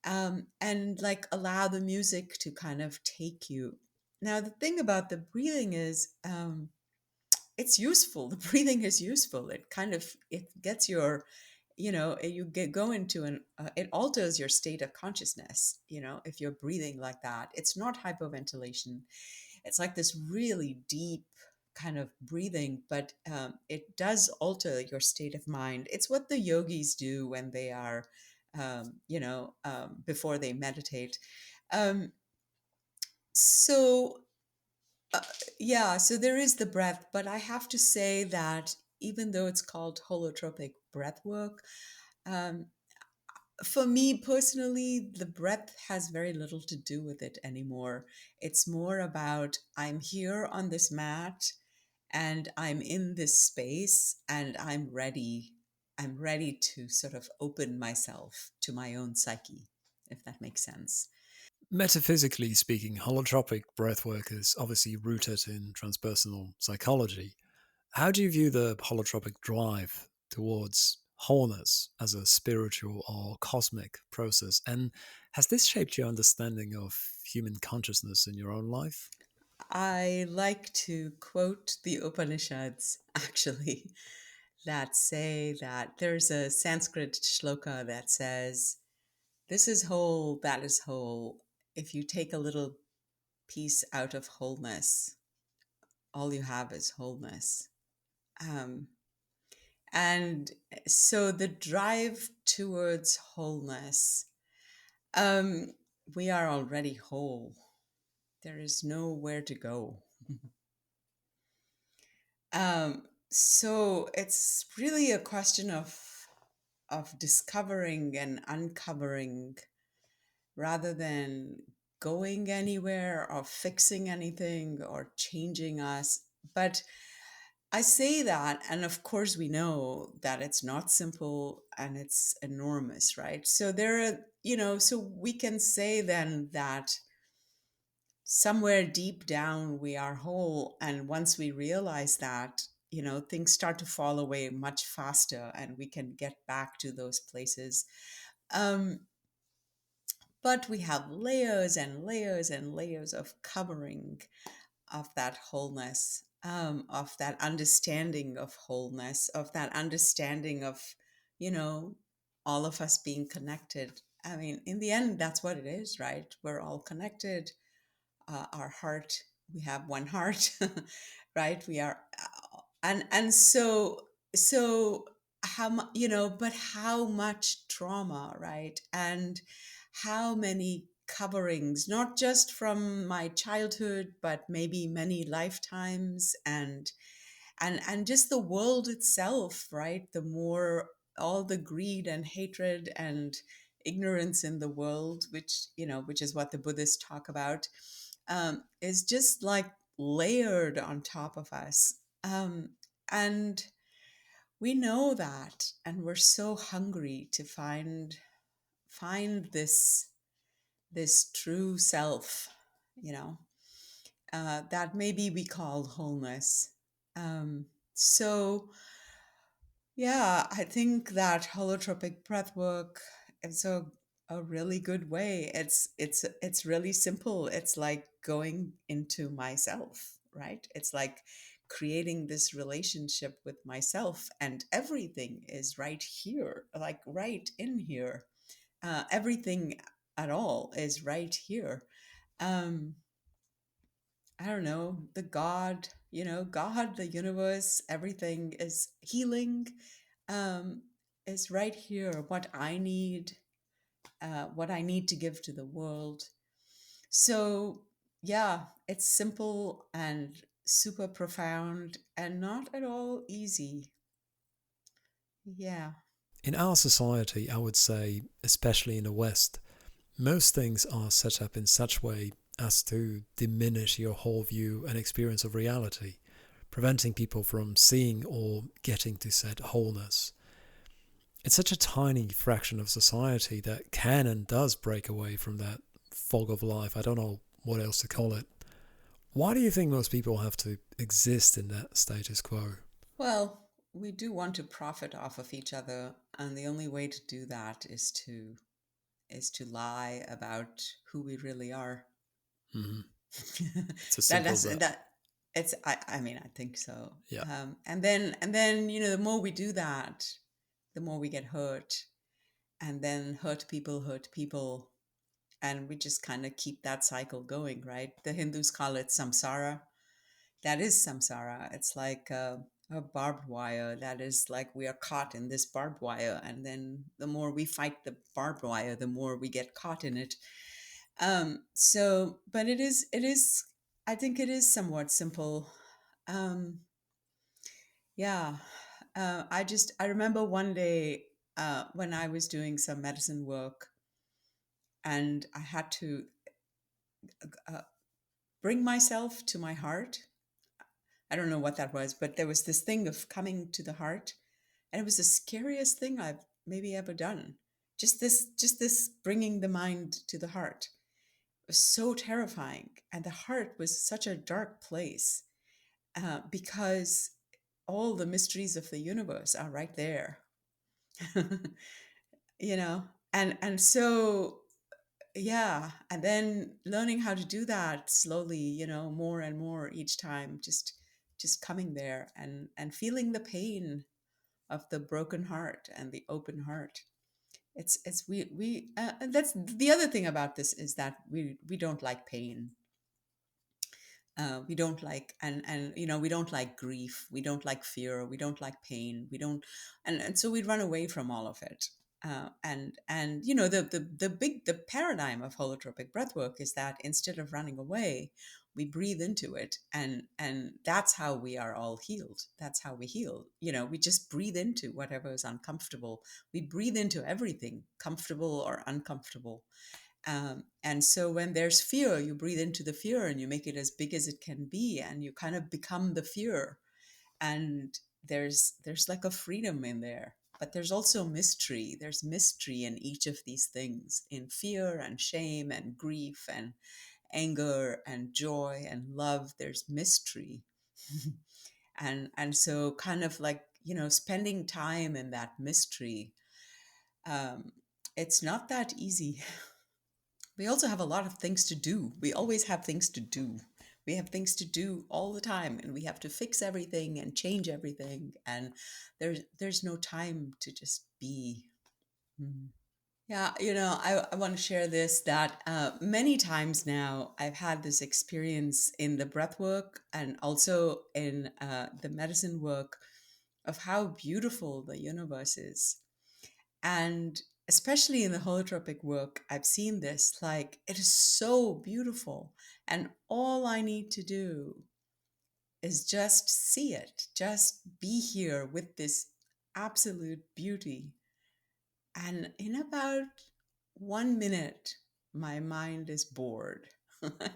and like allow the music to kind of take you. Now, the thing about the breathing is, it's useful. The breathing is useful. It kind of it gets your, you get go into it alters your state of consciousness. If you're breathing like that, it's not hyperventilation. It's like this really deep kind of breathing, but it does alter your state of mind. It's what the yogis do when they are, before they meditate. Um, so, uh, yeah, so there is the breath, but I have to say that even though it's called holotropic breathwork, um, for me personally, the breath has very little to do with it anymore. It's more about I'm here on this mat and I'm in this space and I'm ready. I'm ready to sort of open myself to my own psyche, if that makes sense. Metaphysically speaking, holotropic breathwork is obviously rooted in transpersonal psychology. How do you view the holotropic drive towards wholeness as a spiritual or cosmic process? And has this shaped your understanding of human consciousness in your own life? I like to quote the Upanishads, actually, that say that there's a Sanskrit shloka that says, this is whole, that is whole. If you take a little piece out of wholeness, all you have is wholeness. Um, and so the drive towards wholeness, um, we are already whole. There is nowhere to go. So it's really a question of discovering and uncovering rather than going anywhere or fixing anything or changing us. But I say that, and of course, we know that it's not simple and it's enormous, right? So there are, so we can say then that somewhere deep down we are whole. And once we realize that, things start to fall away much faster and we can get back to those places. Um, but we have layers and layers and layers of covering of that wholeness, of that understanding of wholeness, of that understanding of, you know, all of us being connected. I mean, in the end, that's what it is, right? We're all connected. Our heart, we have one heart, right? We are, and so how much, but how much trauma, right? And how many coverings, not just from my childhood, but maybe many lifetimes, and just the world itself, right? The more all the greed and hatred and ignorance in the world, which is what the Buddhists talk about, is just like layered on top of us. And we know that, and we're so hungry to find this true self, you know, that maybe we call wholeness. So yeah, I think that holotropic breath work is a really good way. It's really simple. It's like going into myself, right? It's like creating this relationship with myself, and everything is right here, like right in here. Everything at all is right here. Um, I don't know, the God, God, the universe, everything is healing. Um, is right here, what I need to give to the world. So, yeah, it's simple and super profound and not at all easy. Yeah. In our society, I would say, especially in the West, most things are set up in such way as to diminish your whole view and experience of reality, preventing people from seeing or getting to said wholeness. It's such a tiny fraction of society that can and does break away from that fog of life. I don't know what else to call it. Why do you think most people have to exist in that status quo? Well, we do want to profit off of each other, and the only way to do that is to lie about who we really are. Mm-hmm. It's as that simple as that's that. that it's I mean, I think so. Yeah. And then the more we do that, the more we get hurt, and then hurt people, and we just kind of keep that cycle going, right? The Hindus call it samsara. That is samsara. It's like a barbed wire. That is like we are caught in this barbed wire, and then the more we fight the barbed wire, the more we get caught in it. But it is, I think it is somewhat simple. um yeah. I remember one day, when I was doing some medicine work, and I had to uh, bring myself to my heart. I don't know what that was, but there was this thing of coming to the heart, and it was the scariest thing I've maybe ever done. Just this bringing the mind to the heart was so terrifying, and the heart was such a dark place, because all the mysteries of the universe are right there. you know and so, yeah, and then learning how to do that slowly, more and more each time, just coming there and feeling the pain of the broken heart and the open heart. It's we and that's the other thing about this, is that we don't like pain. We don't like, and we don't like grief, we don't like fear, we don't like pain, we don't, and so we run away from all of it. And the paradigm of holotropic breathwork is that instead of running away, we breathe into it, and that's how we are all healed. That's how we heal. We just breathe into whatever is uncomfortable. We breathe into everything, comfortable or uncomfortable. And so when there's fear, you breathe into the fear and you make it as big as it can be, and you kind of become the fear. And there's like a freedom in there. But there's also mystery. There's mystery in each of these things, in fear and shame and grief and anger and joy and love. There's mystery. And so kind of like, spending time in that mystery, um, it's not that easy. We also have a lot of things to do. We always have things to do. We have things to do all the time, and we have to fix everything and change everything. And there's no time to just be. Mhm. Yeah, I want to share this, that many times now I've had this experience in the breath work and also in the medicine work, of how beautiful the universe is. And especially in the holotropic work, I've seen this, like, it is so beautiful. And all I need to do is just see it, just be here with this absolute beauty. And in about 1 minute, my mind is bored.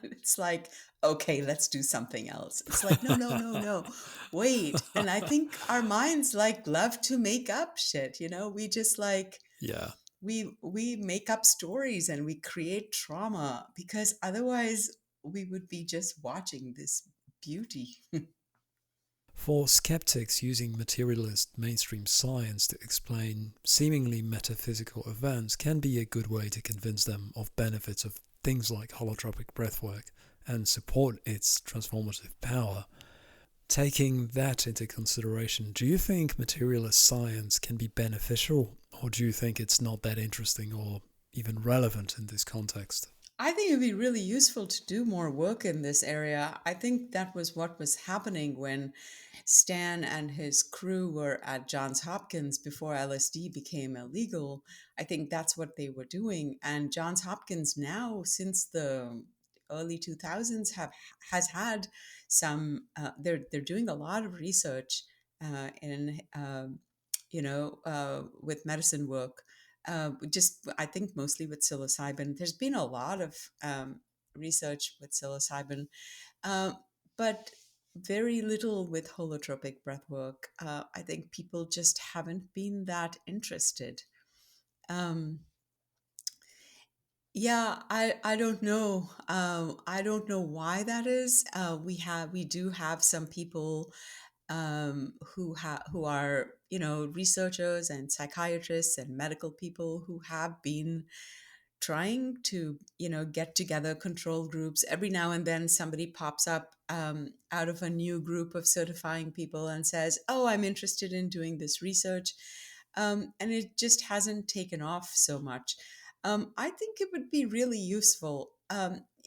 It's like, okay, let's do something else. It's like, no, no, no, no, wait. And I think our minds like love to make up shit. We just like, Yeah. we make up stories and we create trauma, because otherwise we would be just watching this beauty. For skeptics, using materialist mainstream science to explain seemingly metaphysical events can be a good way to convince them of benefits of things like holotropic breathwork and support its transformative power. Taking that into consideration, do you think materialist science can be beneficial, or do you think it's not that interesting or even relevant in this context? I think it'd be really useful to do more work in this area. I think that was what was happening when Stan and his crew were at Johns Hopkins before LSD became illegal. I think that's what they were doing. And Johns Hopkins now, since the early 2000s, have has had some. They're doing a lot of research in with medicine work. Just I think mostly with psilocybin. There's been a lot of research with psilocybin, uh, but very little with holotropic breathwork. I think people just haven't been that interested. Um, yeah, I don't know. I don't know why that is. We do have some people who are researchers and psychiatrists and medical people who have been trying to get together control groups. Every now and then somebody pops up out of a new group of certifying people and says, oh, I'm interested in doing this research, and it just hasn't taken off so much. I think it would be really useful.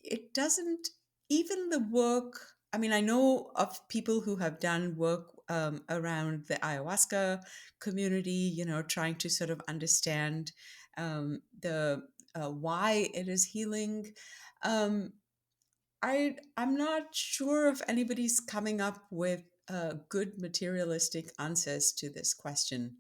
It doesn't, even the work, I mean, I know of people who have done work around the ayahuasca community, trying to sort of understand the why it is healing. Um, I'm not sure if anybody's coming up with good materialistic answers to this question.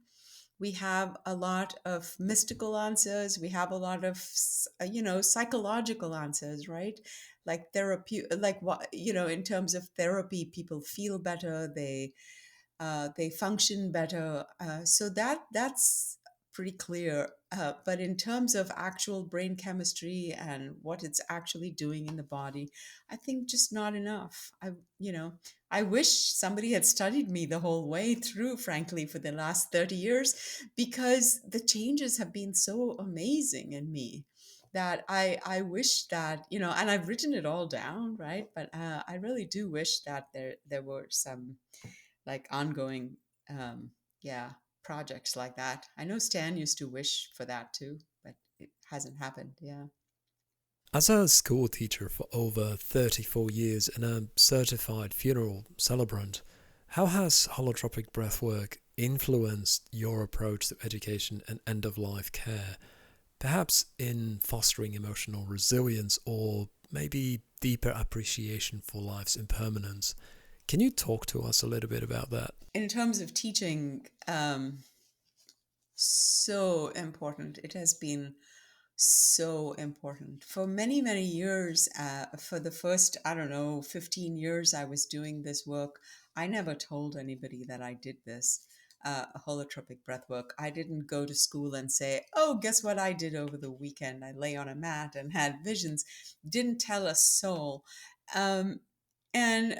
We have a lot of mystical answers. We have a lot of psychological answers, right? Like therapy, like what in terms of therapy, people feel better. They function better. So that's pretty clear. But in terms of actual brain chemistry and what it's actually doing in the body, I think just not enough. I wish somebody had studied me the whole way through, frankly, for the last 30 years, because the changes have been so amazing in me that I wish that, and I've written it all down, right? But I really do wish that there were some like ongoing yeah projects like that. I know Stan used to wish for that too, but it hasn't happened. Yeah. As a school teacher for over 34 years and a certified funeral celebrant, how has holotropic breathwork influenced your approach to education and end of life care? Perhaps in fostering emotional resilience or maybe deeper appreciation for life's impermanence. Can you talk to us a little bit about that? In terms of teaching, so important. It has been so important for many, many years. For the first, I don't know, 15 years I was doing this work, I never told anybody that I did this. Holotropic breath work. I didn't go to school and say, oh, guess what I did over the weekend? I lay on a mat and had visions. Didn't tell a soul. Um, and,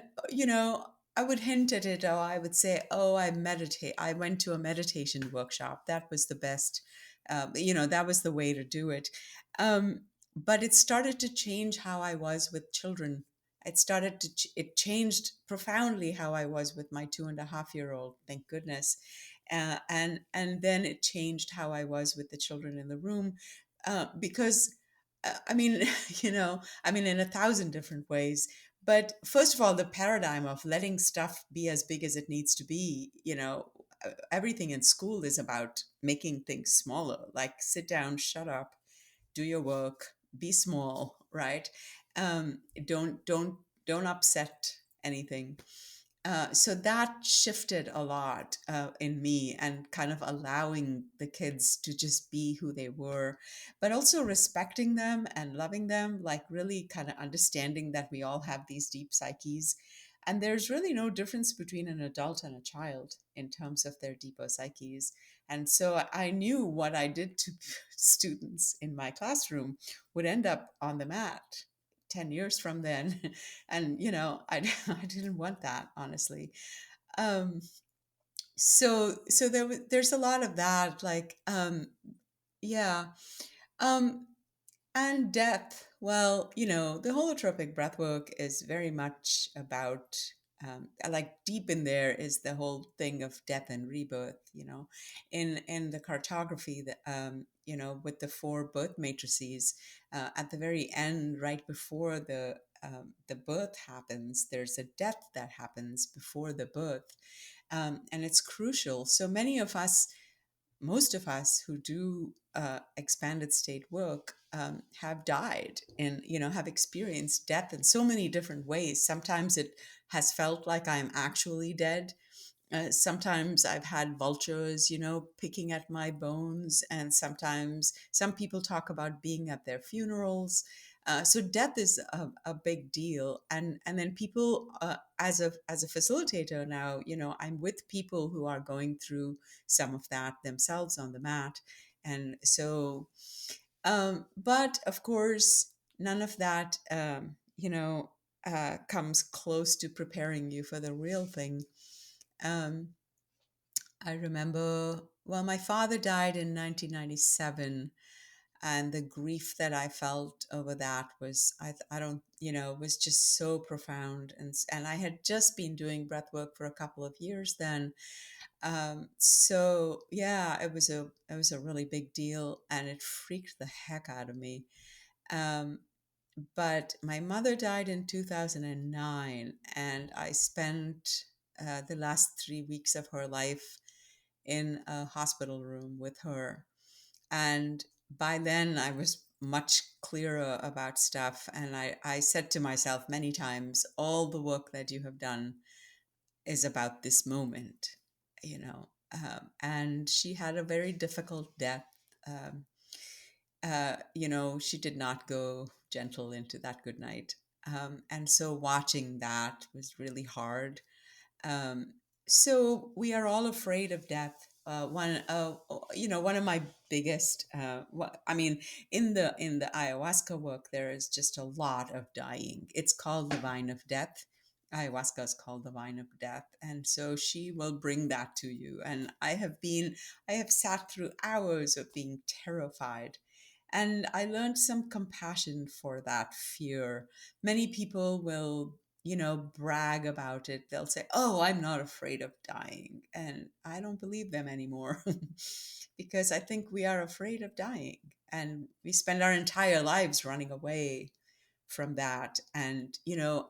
I would hint at it, or I would say, oh, I meditate. I went to a meditation workshop. That was the best. That was the way to do it. But it started to change how I was with children. It changed profoundly how I was with my 2.5 year old, thank goodness. And then it changed how I was with the children in the room, because I mean, in a thousand different ways. But first of all, the paradigm of letting stuff be as big as it needs to be, everything in school is about making things smaller, like sit down, shut up, do your work, be small, right? Don't upset anything. So that shifted a lot in me, and kind of allowing the kids to just be who they were, but also respecting them and loving them, like really kind of understanding that we all have these deep psyches. And there's really no difference between an adult and a child in terms of their deeper psyches. And so I knew what I did to students in my classroom would end up on the mat 10 years from then. And I didn't want that, honestly. um so there's a lot of that, like, yeah. um and depth, well, the holotropic breathwork is very much about like deep in there is the whole thing of death and rebirth, in the cartography that, with the four birth matrices, at the very end, right before the birth happens, there's a death that happens before the birth. And it's crucial. So many of us, most of us who do expanded state work, have died and have experienced death in so many different ways. Sometimes it has felt like I'm actually dead. Sometimes I've had vultures, picking at my bones, and sometimes some people talk about being at their funerals. So death is a big deal, and then people, as a facilitator now, I'm with people who are going through some of that themselves on the mat, and so, but of course, none of that, comes close to preparing you for the real thing. Um, I remember, well, my father died in 1997, and the grief that I felt over that was, I don't, was just so profound. And I had just been doing breath work for a couple of years then. So yeah, it was a really big deal, and it freaked the heck out of me. Um, but my mother died in 2009, and I spent the last 3 weeks of her life in a hospital room with her. And by then, I was much clearer about stuff. And I said to myself many times, all the work that you have done is about this moment, And she had a very difficult death. Um, she did not go gentle into that good night. And so watching that was really hard. um, so we are all afraid of death. One of my biggest, I mean, in the ayahuasca work, there is just a lot of dying. It's called the vine of death. Ayahuasca is called the vine of death, and so she will bring that to you. And I have sat through hours of being terrified, and I learned some compassion for that fear. Many people will brag about it. They'll say, "Oh, I'm not afraid of dying." And I don't believe them anymore because I think we are afraid of dying, and we spend our entire lives running away from that. And,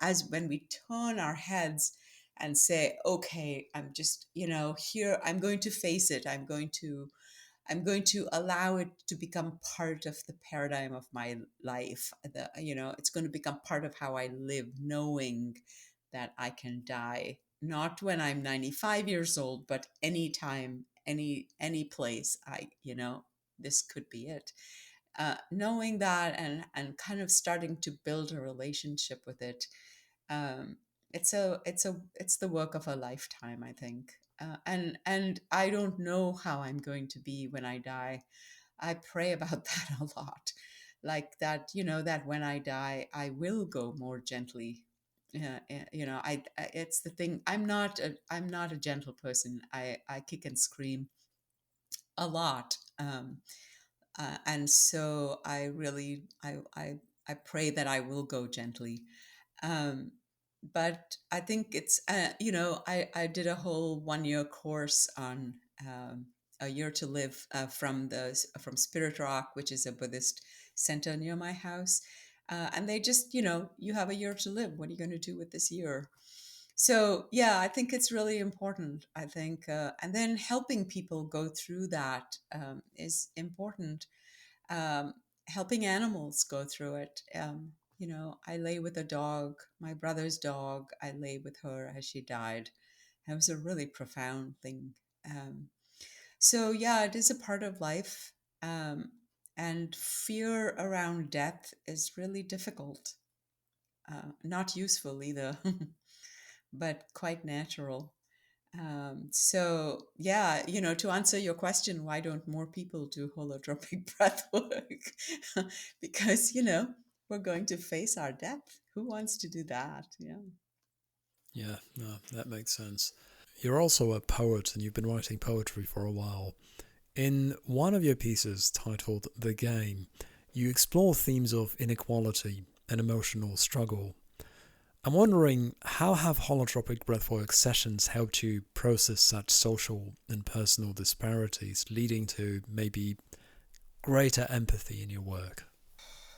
as when we turn our heads and say, "Okay, I'm just, here, I'm going to face it. I'm going to allow it to become part of the paradigm of my life. It's going to become part of how I live, knowing that I can die, not when I'm 95 years old, but anytime, any place. This could be it. Knowing that, and kind of starting to build a relationship with it. Um, it's the work of a lifetime, I think. And I don't know how I'm going to be when I die. I pray about that a lot, like that. That when I die, I will go more gently. It's the thing. I'm not a gentle person. I kick and scream a lot. And so I pray that I will go gently. um, but I think it's, I did a whole 1 year course on, a year to live, from Spirit Rock, which is a Buddhist center near my house. And they just, you have a year to live. What are you going to do with this year? So yeah, I think it's really important. I think, and then helping people go through that, is important. um, Helping animals go through it. I lay with a dog, my brother's dog. I lay with her as she died. It was a really profound thing. Um, so, yeah, it is a part of life. Um, and fear around death is really difficult. Not useful either, but quite natural. So yeah, to answer your question, why don't more people do holotropic breath work? Because, we're going to face our death. Who wants to do that? Yeah. Yeah, no, that makes sense. You're also a poet and you've been writing poetry for a while. In one of your pieces titled The Game, you explore themes of inequality and emotional struggle. I'm wondering, how have holotropic breathwork sessions helped you process such social and personal disparities, leading to maybe greater empathy in your work?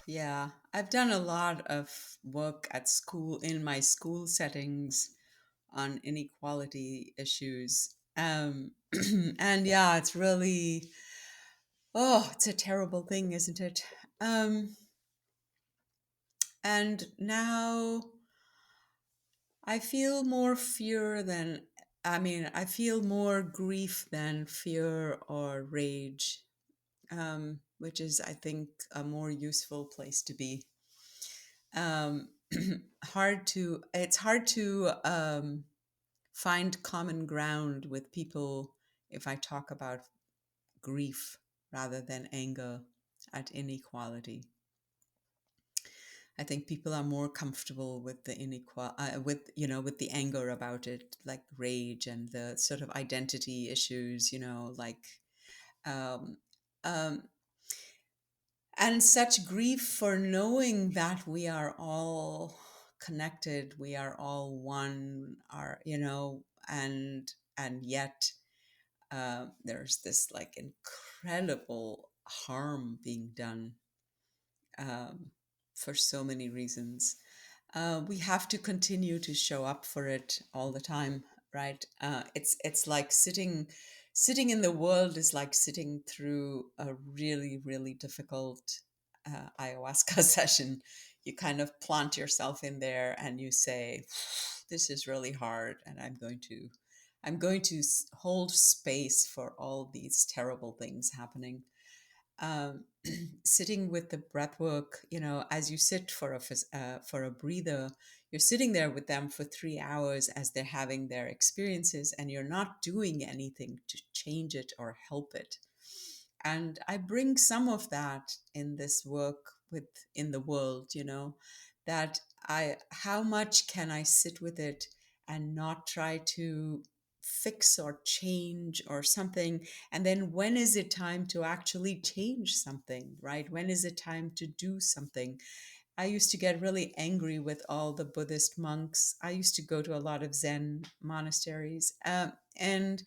Yeah, I've done a lot of work at school in my school settings on inequality issues. And yeah, it's really, oh, it's a terrible thing, isn't it? Um, and now I feel more fear than, I feel more grief than fear or rage, which is, I think, a more useful place to be. Um, it's hard to find common ground with people if I talk about grief rather than anger at inequality. I think people are more comfortable with the with with the anger about it, like rage and the sort of identity issues, like um, um, and such grief for knowing that we are all connected, we are all one, are and yet there's this like incredible harm being done um, for so many reasons. We have to continue to show up for it all the time, right? It's like sitting in the world is like sitting through a really really difficult ayahuasca session. You kind of plant yourself in there and you say, "This is really hard, and I'm going to hold space for all these terrible things happening." um, Sitting with the breath work, as you sit for a breather, you're sitting there with them for 3 hours as they're having their experiences, and you're not doing anything to change it or help it. And I bring some of that in this work with in the world, that I how much can I sit with it and not try to fix or change or something, and then when is it time to actually change something, right? When is it time to do something? I used to get really angry with all the Buddhist monks. I used to go to a lot of Zen monasteries, and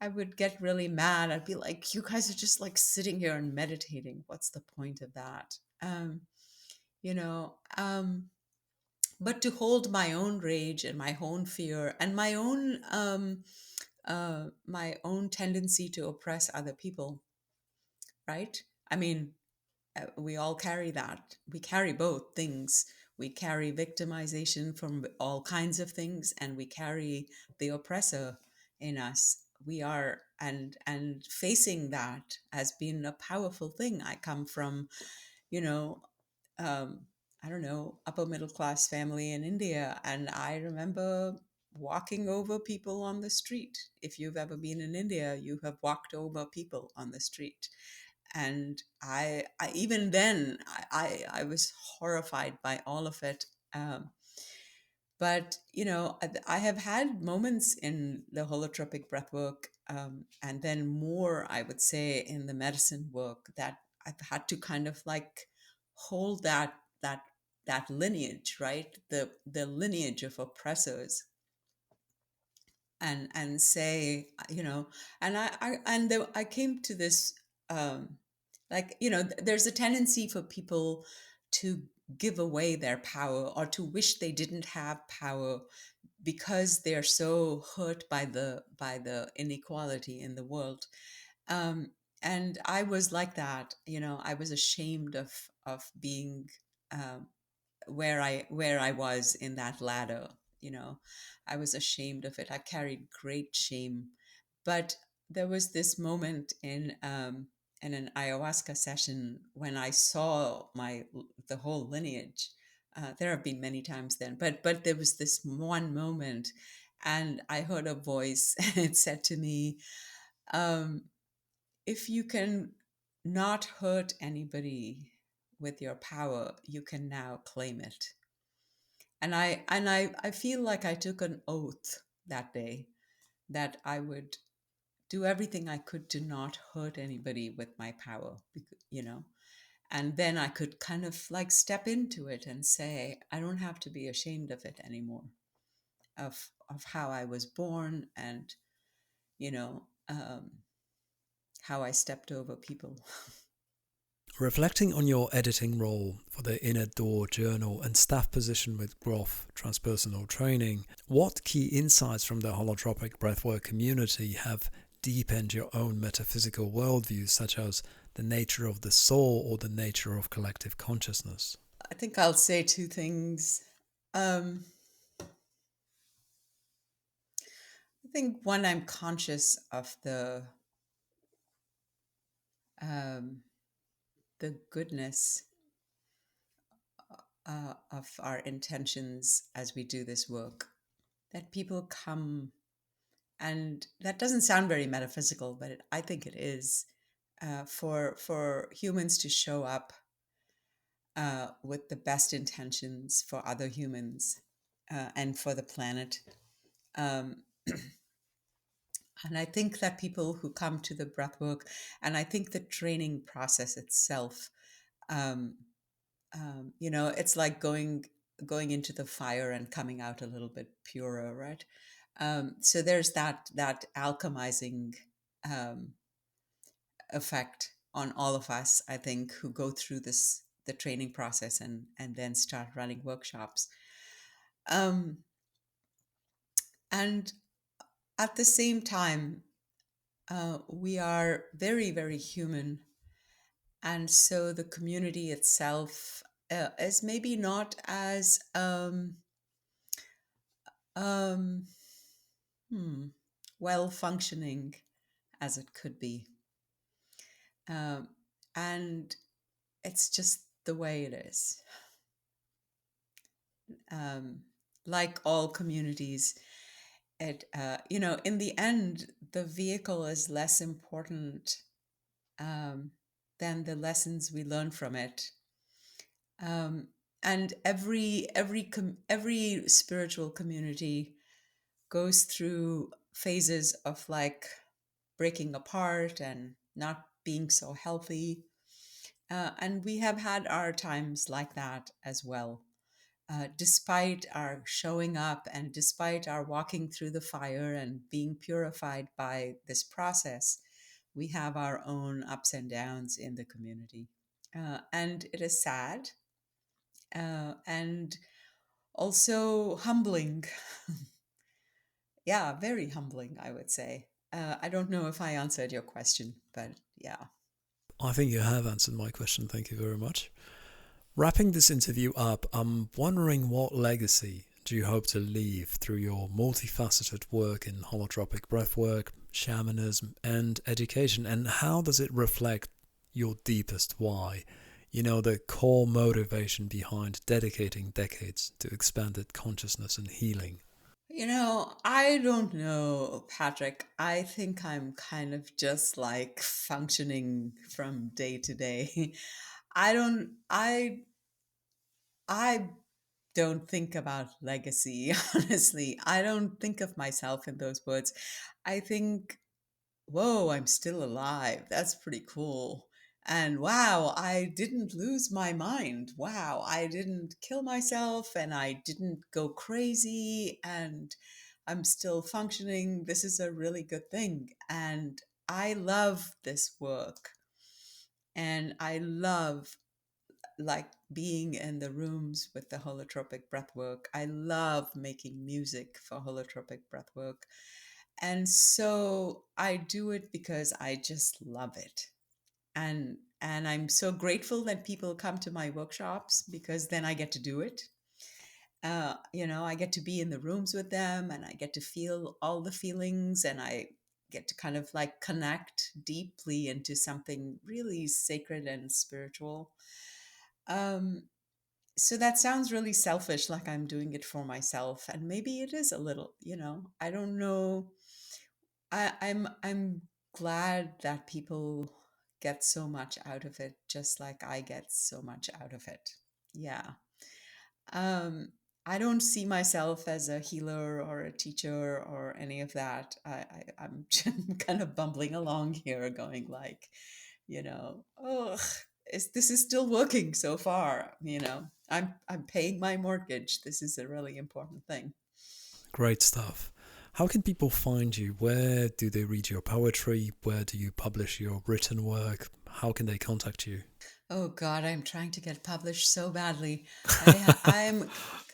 I would get really mad. I'd be like, "You guys are just like sitting here and meditating. What's the point of that?" You know, but to hold my own rage and my own fear and my own tendency to oppress other people, right? I mean, we all carry that. We carry both things. We carry victimization from all kinds of things, and we carry the oppressor in us. We are and facing that has been a powerful thing. I come from, you know, um, I don't know, upper middle class family in India, and I remember walking over people on the street. If you've ever been in India, you have walked over people on the street, and I even then I was horrified by all of it. But I have had moments in the holotropic breath work, and then more, I would say, in the medicine work, that I've had to kind of like hold that lineage, right? The lineage of oppressors, and say, and I came to this, like, there's a tendency for people to give away their power or to wish they didn't have power because they're so hurt by the inequality in the world. um and I was like that. I was ashamed of being um where I was in that ladder. You know, I was ashamed of it. I carried great shame. But there was this moment in an ayahuasca session when I saw the whole lineage. There have been many times then, but there was this one moment, and I heard a voice, and it said to me, um, "If you can not hurt anybody with your power, you can now claim it." And I feel like I took an oath that day that I would do everything I could to not hurt anybody with my power, you know. And then I could kind of like step into it and say, I don't have to be ashamed of it anymore, of how I was born, and you know how I stepped over people. Reflecting on your editing role for the Inner Door Journal and staff position with Growth Transpersonal Training, what key insights from the Holotropic Breathwork community have deepened your own metaphysical worldview, such as the nature of the soul or the nature of collective consciousness? I think I'll say two things. Um, I think one, I'm conscious of um, the goodness of our intentions as we do this work. That people come, and that doesn't sound very metaphysical, but I think it is, for humans to show up with the best intentions for other humans and for the planet. Um, and I think that people who come to the breathwork, and I think the training process itself, um, it's like going into the fire and coming out a little bit purer, right? So there's that alchemizing um, effect on all of us, I think, who go through the training process and then start running workshops. Um, and at the same time, we are very, very human, and so the community itself is maybe not as um, hmm, well functioning as it could be. Um, and it's just the way it is. Um, like all communities, in the end, the vehicle is less important um, than the lessons we learn from it. Um, and every spiritual community goes through phases of like breaking apart and not being so healthy. And we have had our times like that as well. Despite our showing up and despite our walking through the fire and being purified by this process, we have our own ups and downs in the community. And it is sad and also humbling. Yeah, very humbling, I would say. I don't know if I answered your question, but yeah. I think you have answered my question. Thank you very much. Wrapping this interview up, I'm wondering what legacy do you hope to leave through your multifaceted work in holotropic breathwork, shamanism, and education, and how does it reflect your deepest why? You know, the core motivation behind dedicating decades to expanded consciousness and healing. I don't know, Patrick. I think I'm kind of just like functioning from day to day. I don't I don't think about legacy, honestly. I don't think of myself in those words. I think, whoa, I'm still alive. That's pretty cool. And wow, I didn't lose my mind. Wow, I didn't kill myself and I didn't go crazy and I'm still functioning. This is a really good thing. And I love this work. And I love like being in the rooms with the holotropic breathwork. I love making music for holotropic breathwork. And so I do it because I just love it. And I'm so grateful that people come to my workshops because then I get to do it. I get to be in the rooms with them and I get to feel all the feelings and I get to kind of like connect deeply into something really sacred and spiritual. Um, so that sounds really selfish, like I'm doing it for myself, and maybe it is a little. I don't know. I'm glad that people get so much out of it, just like I get so much out of it. Yeah. Um, I don't see myself as a healer or a teacher or any of that. I'm kind of bumbling along here, going like, ugh, this is still working so far. I'm paying my mortgage. This is a really important thing. Great stuff. How can people find you? Where do they read your poetry? Where do you publish your written work? How can they contact you? Oh God, I'm trying to get published so badly.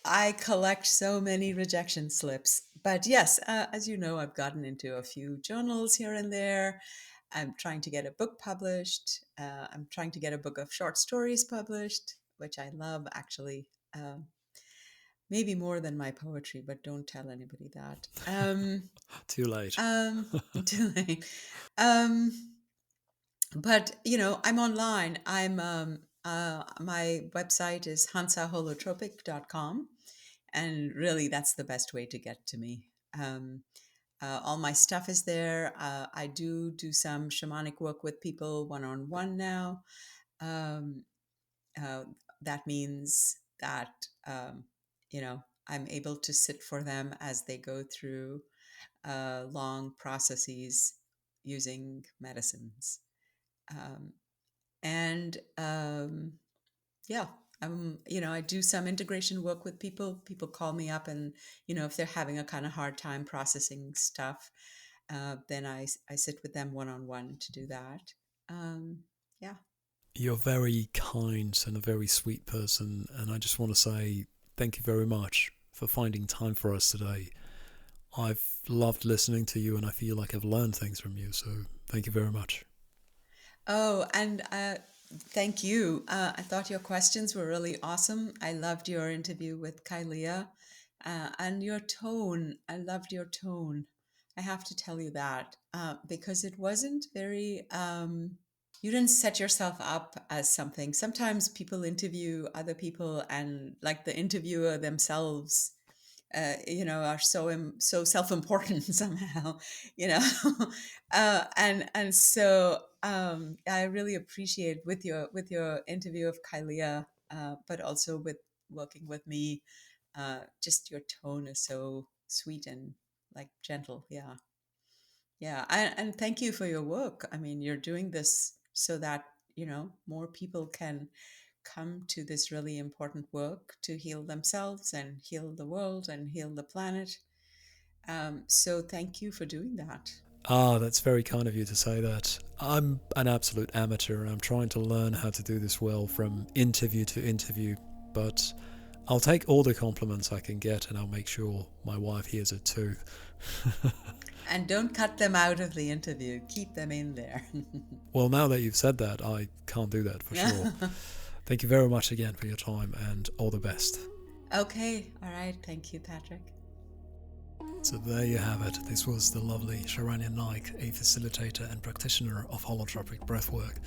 I collect so many rejection slips. But yes, as you know, I've gotten into a few journals here and there. I'm trying to get a book published. I'm trying to get a book of short stories published, which I love actually. Maybe more than my poetry, but don't tell anybody that. Too late. Too late. Um, but I'm online. My website is hansaholotropic.com, and really that's the best way to get to me. All my stuff is there. I do some shamanic work with people one on one now. um, uh, that means that I'm able to sit for them as they go through long processes using medicines. um, and yeah, I do some integration work with people. People call me up, and if they're having a kind of hard time processing stuff, then I sit with them one on one to do that. Yeah. You're very kind and a very sweet person, and I just want to say thank you very much for finding time for us today. I've loved listening to you, and I feel like I've learned things from you, so thank you very much. Oh, and thank you. I thought your questions were really awesome. I loved your interview with Kailia, and your tone. I loved your tone. I have to tell you that because it wasn't very. You didn't set yourself up as something. Sometimes people interview other people, and like the interviewer themselves are so self-important somehow, you know. And so I really appreciate with your interview of Kailia, but also with working with me. Just your tone is so sweet and like gentle. Yeah. Yeah. And thank you for your work. I mean, you're doing this so that more people can come to this really important work to heal themselves and heal the world and heal the planet. So thank you for doing that. Ah, that's very kind of you to say that. I'm an absolute amateur and I'm trying to learn how to do this well from interview to interview, but I'll take all the compliments I can get and I'll make sure my wife hears it too. And don't cut them out of the interview. Keep them in there. Well, now that you've said that, I can't do that for sure. Thank you very much again for your time and all the best. Okay. All right. Thank you, Patrick. So there you have it. This was the lovely Sharanya Naik, a facilitator and practitioner of Holotropic Breathwork,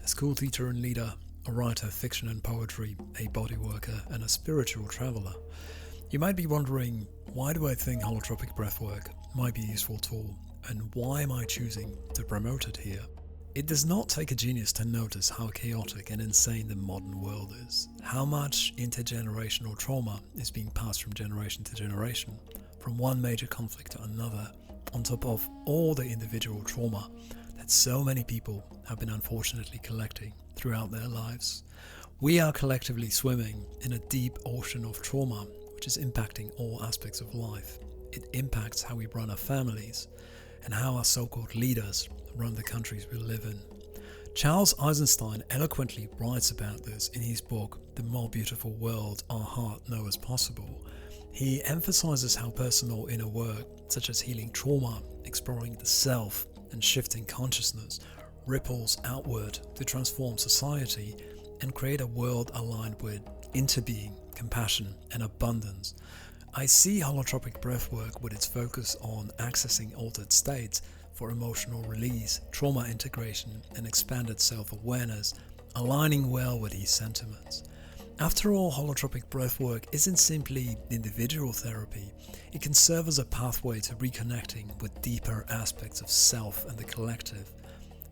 a school teacher and leader, a writer of fiction and poetry, a bodyworker, and a spiritual traveler. You might be wondering, why do I think Holotropic Breathwork might be a useful tool, and why am I choosing to promote it here? It does not take a genius to notice how chaotic and insane the modern world is, how much intergenerational trauma is being passed from generation to generation, from one major conflict to another, on top of all the individual trauma that so many people have been unfortunately collecting throughout their lives. We are collectively swimming in a deep ocean of trauma, which is impacting all aspects of life. It impacts how we run our families and how our so-called leaders run the countries we live in. Charles Eisenstein eloquently writes about this in his book, The More Beautiful World Our Heart Knows Possible. He emphasizes how personal inner work, such as healing trauma, exploring the self, and shifting consciousness, ripples outward to transform society and create a world aligned with interbeing, compassion, and abundance. I see holotropic breathwork with its focus on accessing altered states for emotional release, trauma integration, and expanded self-awareness, aligning well with these sentiments. After all, holotropic breathwork isn't simply individual therapy. It can serve as a pathway to reconnecting with deeper aspects of self and the collective,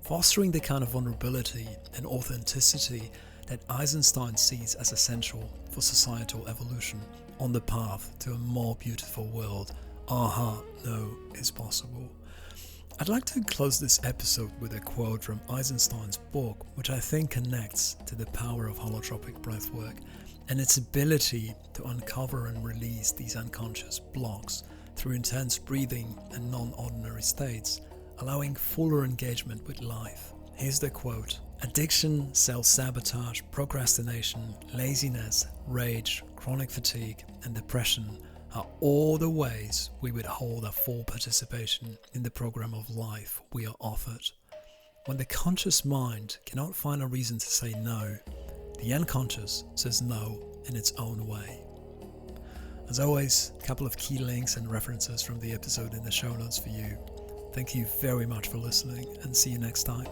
fostering the kind of vulnerability and authenticity that Eisenstein sees as essential for societal evolution on the path to a more beautiful world our heart knows is possible. I'd like to close this episode with a quote from Eisenstein's book, which I think connects to the power of holotropic breathwork and its ability to uncover and release these unconscious blocks through intense breathing and non-ordinary states, allowing fuller engagement with life. Here's the quote: "Addiction, self-sabotage, procrastination, laziness, rage, chronic fatigue, and depression are all the ways we withhold our full participation in the program of life we are offered. When the conscious mind cannot find a reason to say no, the unconscious says no in its own way." As always, a couple of key links and references from the episode in the show notes for you. Thank you very much for listening, and see you next time.